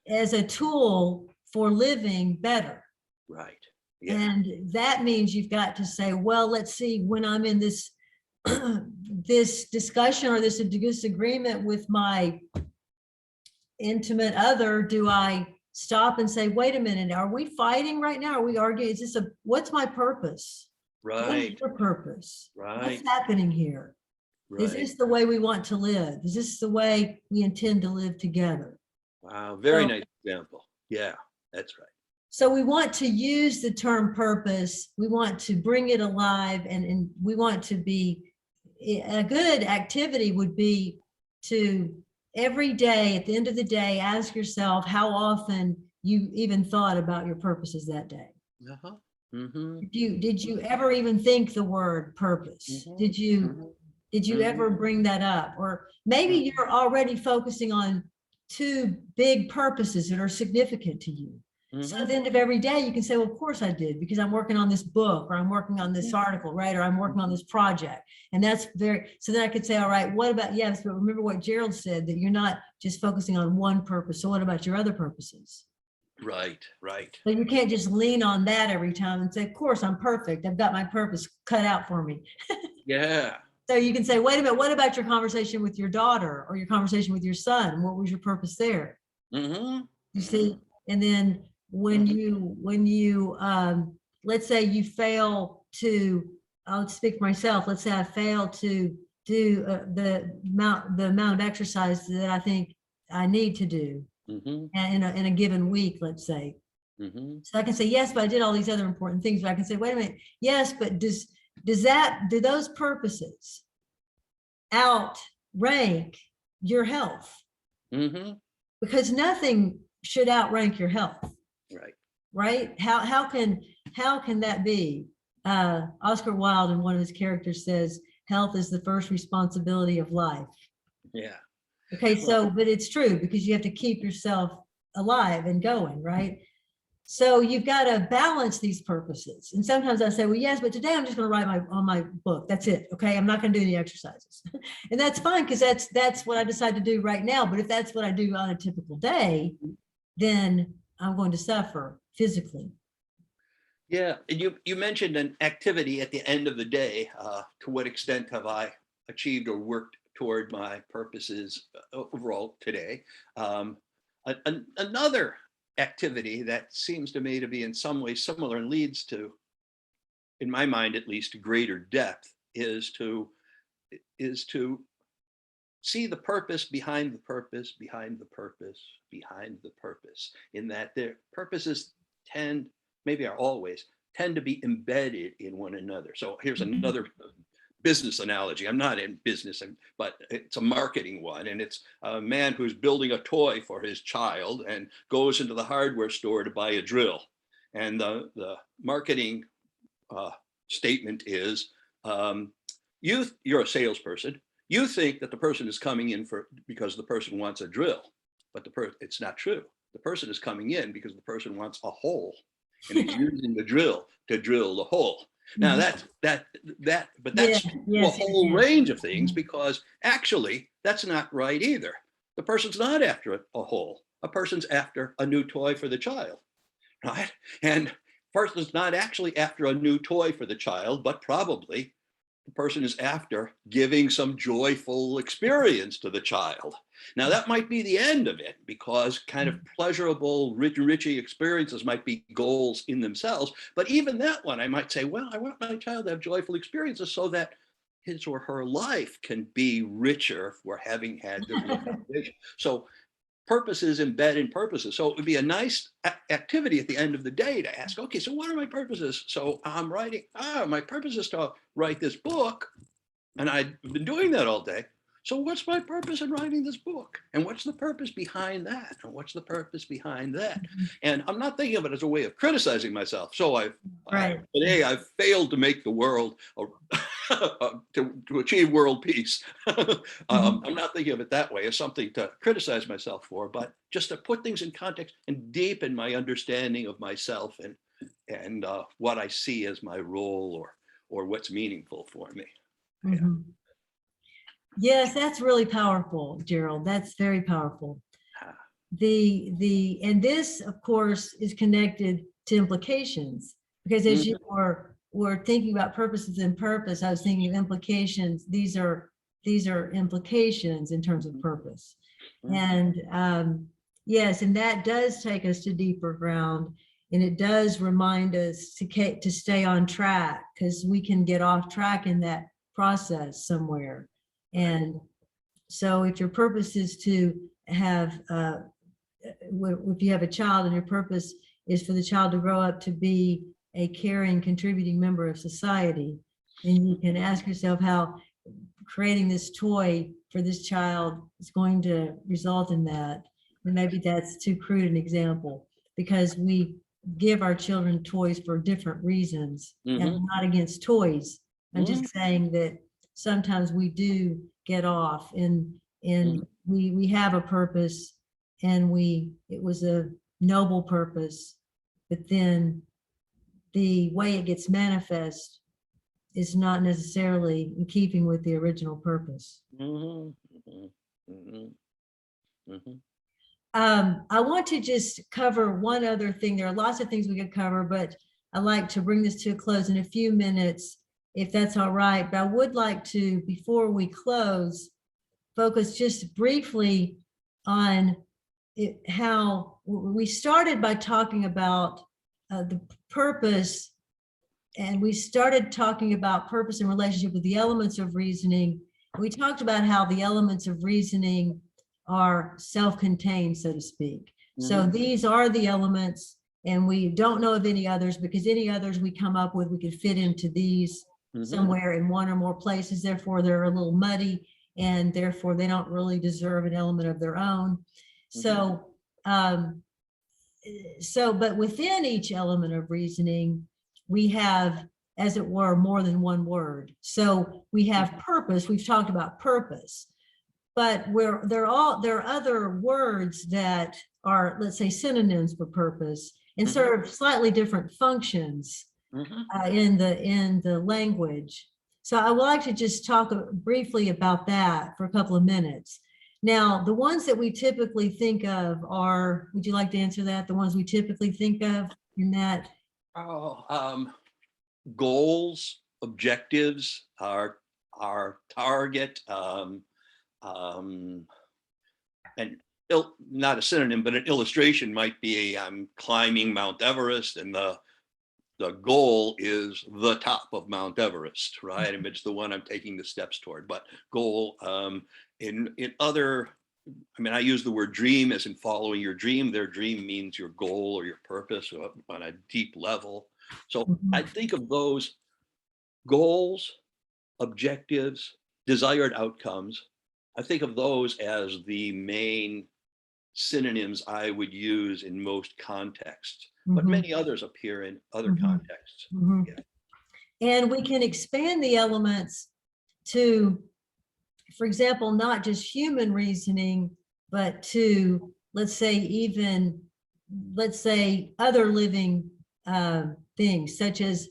as a tool for living better? Right. And that means you've got to say, well, let's see, when I'm in this this discussion or this disagreement with my intimate other, do I stop and say, wait a minute, are we fighting right now? Are we arguing? Is this what's my purpose? What is your purpose? What's happening here? Is this the way we want to live? Is this the way we intend to live together? Wow, very nice example. Yeah, that's right. So we want to use the term purpose. We want to bring it alive, and we want to be, a good activity would be to every day, at the end of the day, ask yourself how often you even thought about your purposes that day. Did you ever even think the word purpose? Did you ever bring that up? Or maybe you're already focusing on two big purposes that are significant to you. So at the end of every day, you can say, well, of course I did, because I'm working on this book, or I'm working on this article, right? Or I'm working on this project. And that's so then I could say, all right, what about, yes, but remember what Gerald said, that you're not just focusing on one purpose. So what about your other purposes? Right. So you can't just lean on that every time and say, of course, I'm perfect. I've got my purpose cut out for me. So you can say, wait a minute, what about your conversation with your daughter or your conversation with your son? What was your purpose there? You see, and then when you let's say you fail to, I'll speak for myself, let's say I fail to do the amount of exercise that I think I need to do in a given week, let's say. So I can say, yes, but I did all these other important things. But I can say, wait a minute, yes, but do those purposes outrank your health? Because nothing should outrank your health. right? How can that be? Oscar Wilde in one of his characters says, health is the first responsibility of life. Yeah. Okay, Well, so, but it's true because you have to keep yourself alive and going, right? So you've got to balance these purposes. And sometimes I say, well, yes, but today I'm just going to write on my book. That's it. Okay. I'm not going to do any exercises. And that's fine because that's what I decide to do right now. But if that's what I do on a typical day, then I'm going to suffer physically. yeah, and you mentioned an activity at the end of the day. To what extent have I achieved or worked toward my purposes overall today? Another activity that seems to me to be in some way similar and leads to, in my mind at least, greater depth is to see the purpose behind the purpose behind the purpose behind the purpose, in that their purposes maybe are always tend to be embedded in one another. So here's another business analogy. I'm not in business, but it's a marketing one. And it's a man who's building a toy for his child and goes into the hardware store to buy a drill. And the marketing statement is, you're a salesperson. You think that the person is coming in because the person wants a drill, but it's not true. The person is coming in because the person wants a hole, and he's using the drill to drill the hole. Now that's a whole range of things, because actually that's not right either. The person's not after a hole. A person's after a new toy for the child, right? And person's not actually after a new toy for the child, but probably the person is after giving some joyful experience to the child. Now that might be the end of it, because kind of pleasurable, richy experiences might be goals in themselves. But even that one, I might say, well, I want my child to have joyful experiences so that his or her life can be richer for having had the real foundation. So purposes embed in purposes. So it would be a nice activity at the end of the day to ask, okay, so what are my purposes? So I'm writing, my purpose is to write this book, and I've been doing that all day. So what's my purpose in writing this book? And what's the purpose behind that? And what's the purpose behind that? And I'm not thinking of it as a way of criticizing myself. So today I've failed to make the world, to achieve world peace. I'm not thinking of it that way as something to criticize myself for, but just to put things in context and deepen my understanding of myself and what I see as my role or what's meaningful for me. Mm-hmm. Yes, that's really powerful, Gerald. That's very powerful. And this, of course, is connected to implications, because as you were thinking about purposes and purpose, I was thinking of implications. These are implications in terms of purpose. And yes, and that does take us to deeper ground, and it does remind us to stay on track, because we can get off track in that process somewhere. And so if your purpose is to have, if you have a child and your purpose is for the child to grow up to be a caring, contributing member of society, then you can ask yourself how creating this toy for this child is going to result in that. And maybe that's too crude an example, because we give our children toys for different reasons. And I'm not against toys. I'm just saying that sometimes we do get off, and we have a purpose, and it was a noble purpose, but then the way it gets manifest is not necessarily in keeping with the original purpose. I want to just cover one other thing. There are lots of things we could cover, but I'd like to bring this to a close in a few minutes, if that's all right. But I would like to, before we close, focus just briefly on how we started by talking about the purpose, and we started talking about purpose in relationship with the elements of reasoning. We talked about how the elements of reasoning are self-contained, so to speak. So these are the elements, and we don't know of any others, because any others we come up with, we could fit into these somewhere in one or more places. Therefore, they're a little muddy, and therefore they don't really deserve an element of their own. So so, but within each element of reasoning, we have, as it were, more than one word. So we have purpose. We've talked about purpose, but there are other words that are, let's say, synonyms for purpose and serve slightly different functions in the language. So I would like to just talk briefly about that for a couple of minutes. Now, the ones that we typically think of are, would you like to answer that? The ones we typically think of in that? Goals, objectives, our target, and not a synonym, but an illustration might be I'm climbing Mount Everest, and the goal is the top of Mount Everest, right? And it's the one I'm taking the steps toward. But goal, in other, I mean, I use the word dream as in following your dream. Their dream means your goal or your purpose on a deep level. So I think of those goals, objectives, desired outcomes. I think of those as the main synonyms I would use in most contexts, but many others appear in other contexts. Yeah. And we can expand the elements to, for example, not just human reasoning, but to, let's say, other living things, such as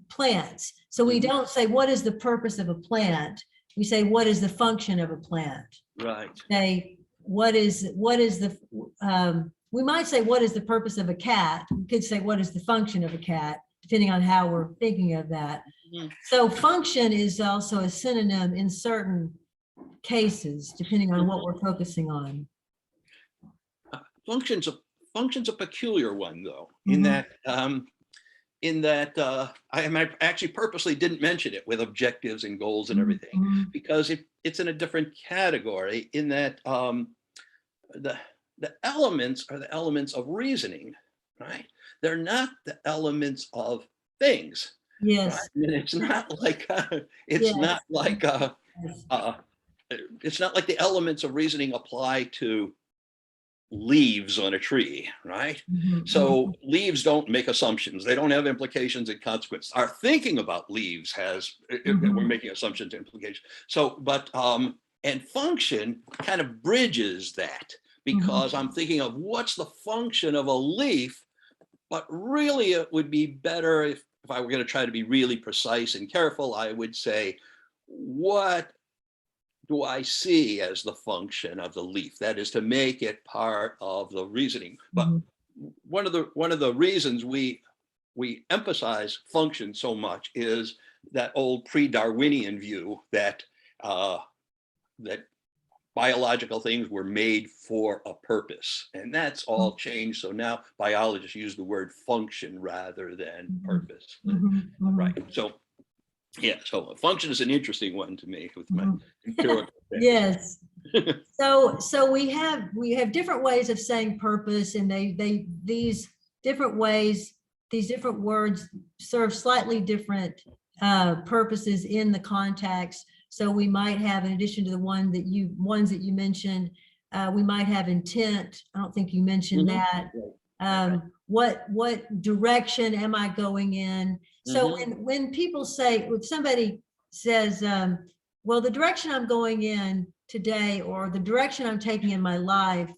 plants. So we don't say, what is the purpose of a plant? We say, what is the function of a plant? Right. Say, we might say, what is the purpose of a cat? We could say, what is the function of a cat, depending on how we're thinking of that. So function is also a synonym in certain cases, depending on what we're focusing on. Function's a peculiar one, though, in that I actually purposely didn't mention it with objectives and goals and everything, because it's in a different category, in that the elements are the elements of reasoning, right? They're not the elements of things. Yes. Right? And it's not like it's not like the elements of reasoning apply to leaves on a tree, right? So leaves don't make assumptions. They don't have implications and consequences. Our thinking about leaves has, we're making assumptions and implications. So, but, and function kind of bridges that, because I'm thinking of what's the function of a leaf, but really it would be better if I were going to try to be really precise and careful, I would say, what do I see as the function of the leaf? That is, to make it part of the reasoning. But one of the reasons we emphasize function so much is that old pre-Darwinian view that that biological things were made for a purpose, and that's all changed. So now biologists use the word function rather than purpose. Right. So yeah, so function is an interesting one to me with my empirical. Yes. So we have different ways of saying purpose, and these different ways, these different words serve slightly different purposes in the context. So we might have, in addition to the ones that you mentioned, we might have intent. I don't think you mentioned that. What direction am I going in? So when people say, if somebody says, well, the direction I'm going in today, or the direction I'm taking in my life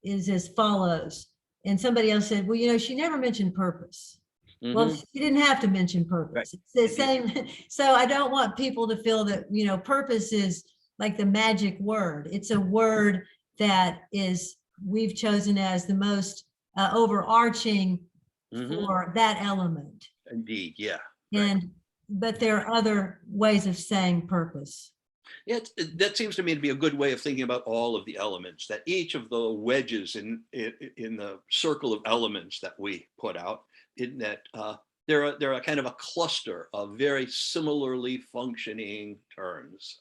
is as follows. And somebody else said, well, you know, she never mentioned purpose. Well, she didn't have to mention purpose. Right. It's the same. So I don't want people to feel that, you know, purpose is like the magic word. It's a word that we've chosen as the most overarching for that element. Indeed, yeah. But there are other ways of saying purpose. Yeah, that seems to me to be a good way of thinking about all of the elements, that each of the wedges in the circle of elements that we put out, in that they're a kind of a cluster of very similarly functioning terms,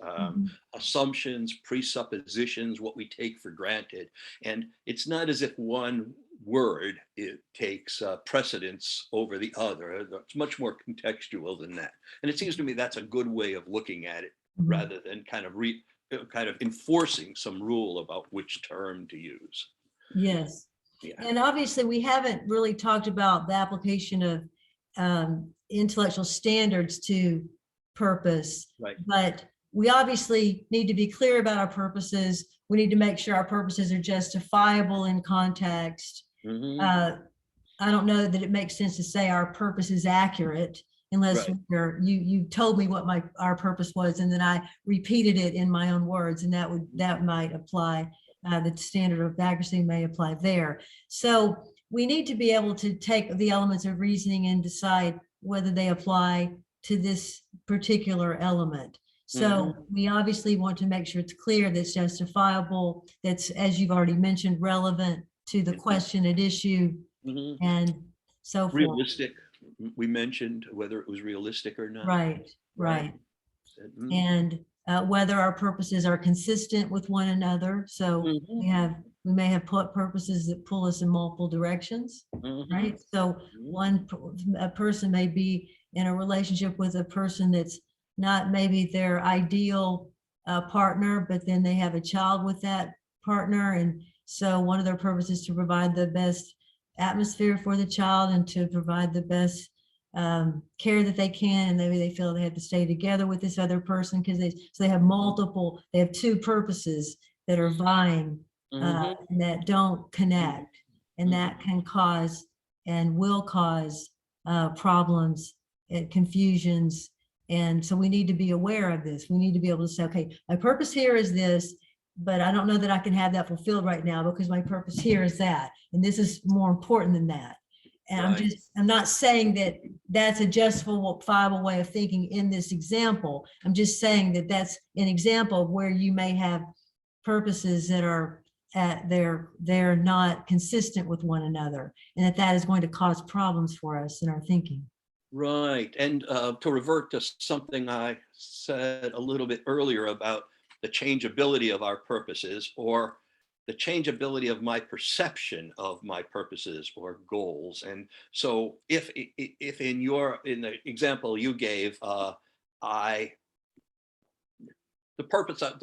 assumptions, presuppositions, what we take for granted. And it's not as if one word takes precedence over the other. It's much more contextual than that. And it seems to me that's a good way of looking at it, rather than kind of enforcing some rule about which term to use. Yes. Yeah. And obviously, we haven't really talked about the application of intellectual standards to purpose, Right. but we obviously need to be clear about our purposes. We need to make sure our purposes are justifiable in context. Mhm. I don't know that it makes sense to say our purpose is accurate unless Right. you told me what our purpose was, and then I repeated it in my own words, and that might apply. The standard of accuracy may apply there. So we need to be able to take the elements of reasoning and decide whether they apply to this particular element. So Mhm. we obviously want to make sure it's clear, that's justifiable, that's, as you've already mentioned, relevant to the question at issue, Mhm. and so forth. Realistic. We mentioned whether it was realistic or not. Right, Right. right. Mhm. And whether our purposes are consistent with one another. So Mhm. we may have purposes that pull us in multiple directions, Mhm. right? So Mhm. a person may be in a relationship with a person that's not maybe their ideal partner, but then they have a child with that partner. And so one of their purposes is to provide the best atmosphere for the child and to provide the best care that they can, and maybe they feel they have to stay together with this other person because they have two purposes that are vying Mhm. and that don't connect, and Mhm. that can cause and will cause problems and confusions. And so we need to be aware of this. We need to be able to say, okay, my purpose here is this, but I don't know that I can have that fulfilled right now because my purpose here is that, and this is more important than that. And Right. I'm not saying that that's a justifiable way of thinking in this example. I'm just saying that that's an example of where you may have purposes that are they're not consistent with one another, and that is going to cause problems for us in our thinking. Right. And to revert to something I said a little bit earlier about the changeability of our purposes, or the changeability of my perception of my purposes or goals. And so if in the example you gave, I the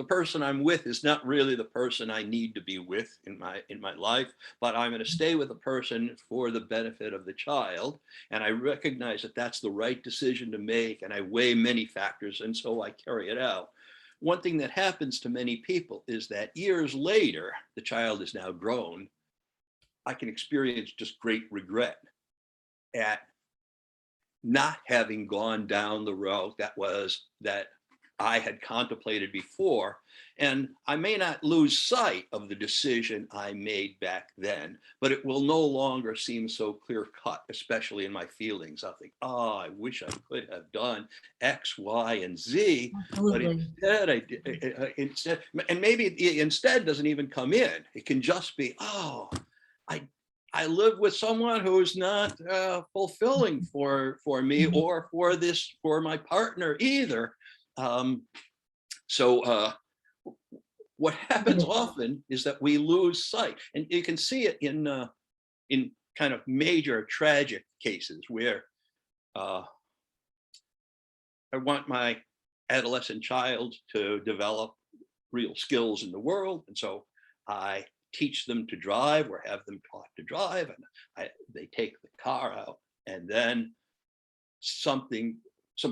person I'm with is not really the person I need to be with in my life, but I'm going to stay with the person for the benefit of the child, and I recognize that that's the right decision to make, and I weigh many factors, and so I carry it out. One thing that happens to many people is that years later, the child is now grown, I can experience just great regret at not having gone down the road that I had contemplated before. And I may not lose sight of the decision I made back then, but it will no longer seem so clear cut, especially in my feelings. I'll think, oh, I wish I could have done X, Y, and Z, but Absolutely. instead I did, instead, and maybe the instead doesn't even come in. It can just be, oh, I I live with someone who's not fulfilling for me Mhm. or for my partner either. Um, so what happens Yes. often is that we lose sight, and you can see it in kind of major tragic cases where uh, I want my adolescent child to develop real skills in the world, and so I teach them to drive or have them taught to drive, and they take the car out, and then some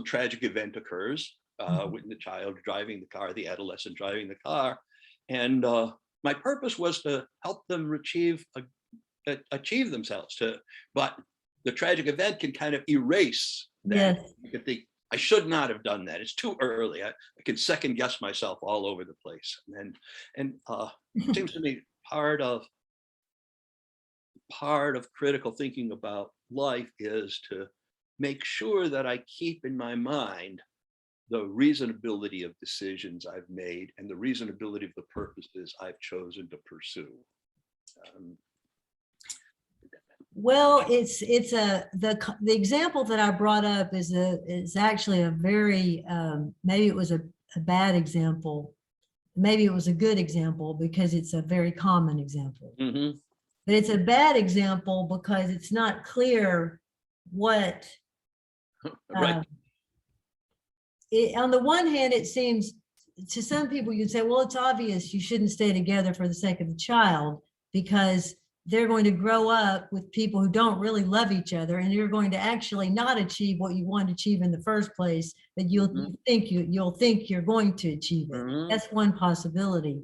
tragic event occurs Mhm. with the child driving the car, the adolescent driving the car, and my purpose was to help them achieve themselves. But the tragic event can kind of erase that. Yes. You can think, I should not have done that. It's too early. I can second guess myself all over the place. And it seems to me part of critical thinking about life is to make sure that I keep in my mind the reasonability of decisions I've made and the reasonability of the purposes I've chosen to pursue. Um, Well, the example that I brought up is actually a very maybe it was a bad example, maybe it was a good example because it's a very common example, mhm. but it's a bad example because it's not clear what Right. uh, on the one hand, it seems to some people you'd say, well, it's obvious you shouldn't stay together for the sake of the child because they're going to grow up with people who don't really love each other, and you're going to actually not achieve what you want to achieve in the first place, but you'll think you're going to achieve it. That's one possibility.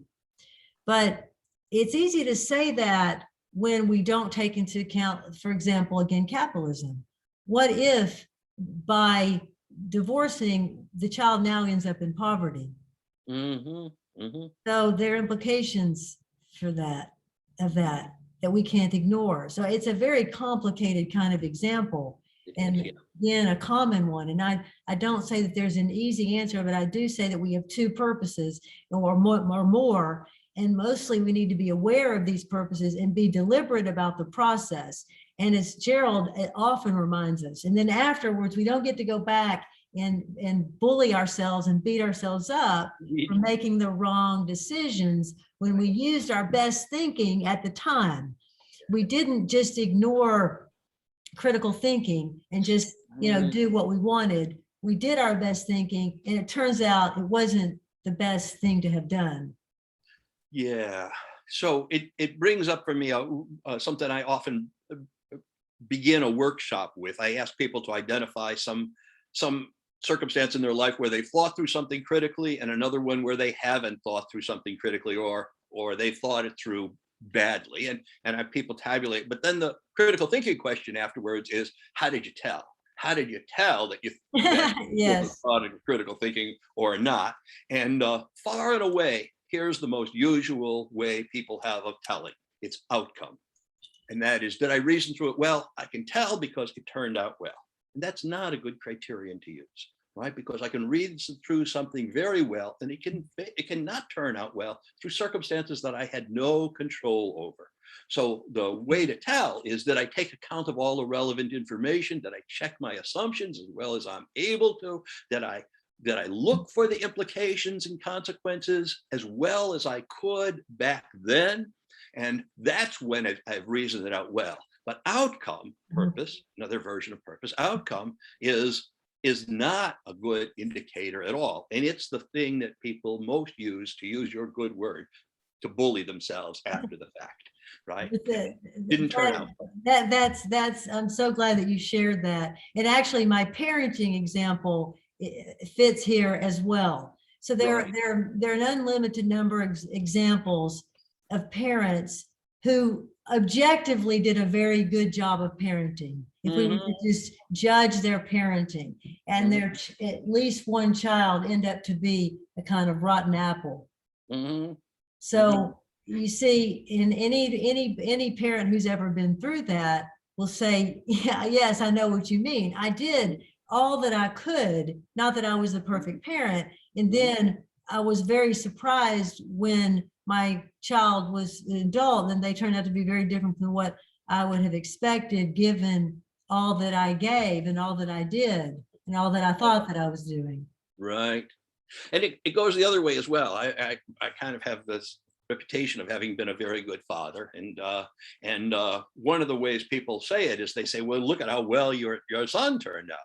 But it's easy to say that when we don't take into account, for example, again, capitalism. What if by divorcing, the child now ends up in poverty? So there are implications for that, that we can't ignore. So it's a very complicated kind of example, and again, a common one. And I don't say that there's an easy answer, but I do say that we have two purposes or more. And mostly we need to be aware of these purposes and be deliberate about the process. And as Gerald often reminds us, and then afterwards, we don't get to go back and bully ourselves and beat ourselves up for making the wrong decisions when we used our best thinking at the time. We didn't just ignore critical thinking and just, do what we wanted. We did our best thinking, and it turns out it wasn't the best thing to have done. Yeah. So it brings up for me something I often begin a workshop with. I ask people to identify some circumstance in their life where they've thought through something critically, and another one where they haven't thought through something critically, or they've thought it through badly, and have people tabulate. But then the critical thinking question afterwards is, how did you tell? How did you tell that you yes. thought of critical thinking or not? And far and away, here's the most usual way people have of telling. It's outcome. And that is, did I reason through it well? I can tell because it turned out well. And that's not a good criterion to use, right? Because I can read through something very well, and it cannot turn out well through circumstances that I had no control over. So the way to tell is that I take account of all the relevant information, that I check my assumptions as well as I'm able to, that I look for the implications and consequences as well as I could back then. And that's when I've reasoned it out well. But outcome, purpose, another version of purpose, outcome is not a good indicator at all. And it's the thing that people most use, to use your good word, to bully themselves after the fact, right? Didn't turn out. That's I'm so glad that you shared that. And actually my parenting example fits here as well. So there are an unlimited number of examples of parents who objectively did a very good job of parenting. If we were to just judge their parenting, and their at least one child end up to be a kind of rotten apple. So you see, in any parent who's ever been through that will say, yeah, yes, I know what you mean. I did all that I could, not that I was the perfect parent. And then I was very surprised when my child was an adult, and they turned out to be very different from what I would have expected, given all that I gave and all that I did and all that I thought that I was doing. Right. And it goes the other way as well. I kind of have this reputation of having been a very good father. And one of the ways people say it is they say, well, look at how well your son turned out.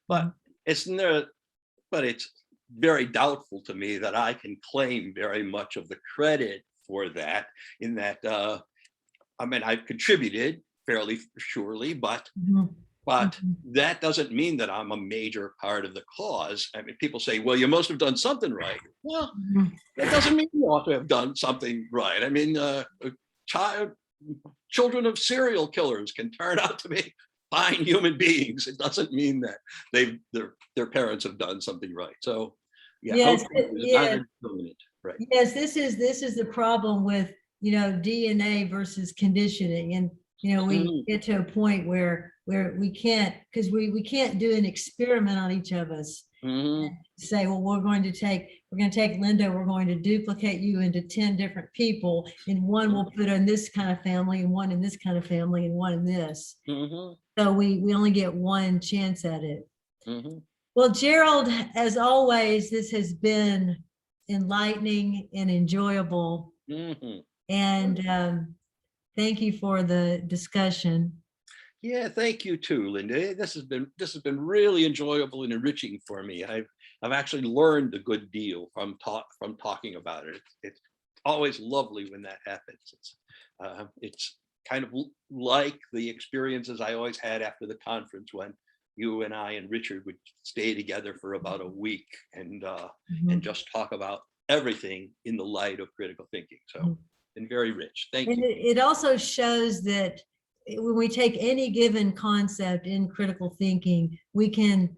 But it's very doubtful to me that I can claim very much of the credit for that, in that, I mean, I've contributed fairly surely, but that doesn't mean that I'm a major part of the cause. I mean, people say, well, you must have done something right. Well, that doesn't mean you ought to have done something right. I mean, children of serial killers can turn out to be fine human beings. It doesn't mean that their parents have done something right. So yes, right. Yes, this is the problem with DNA versus conditioning. And we get to a point where we can't, because we can't do an experiment on each of us. Say, well, we're going to take Linda, we're going to duplicate you into 10 different people, and one we'll put in this kind of family, and one in this kind of family, and one in this. So we only get one chance at it. Well, Gerald, as always, this has been enlightening and enjoyable. And thank you for the discussion. Yeah, thank you too, Linda. This has been really enjoyable and enriching for me. I've actually learned a good deal from talking about it. It's always lovely when that happens. It's kind of like the experiences I always had after the conference when you and I and Richard would stay together for about a week and Mhm. just talk about everything in the light of critical thinking. So, Mhm. been very rich. Thank And you. it also shows that when we take any given concept in critical thinking, we can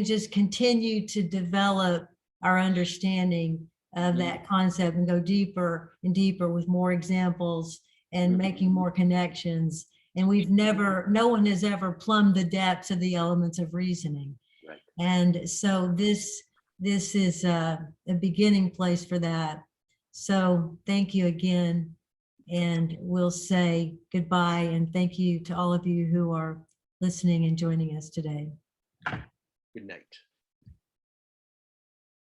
just continue to develop our understanding of that concept and go deeper and deeper with more examples and making more connections. And no one has ever plumbed the depths of the elements of reasoning. Right. And so this is a beginning place for that. So thank you again. And we'll say goodbye and thank you to all of you who are listening and joining us today. Good night.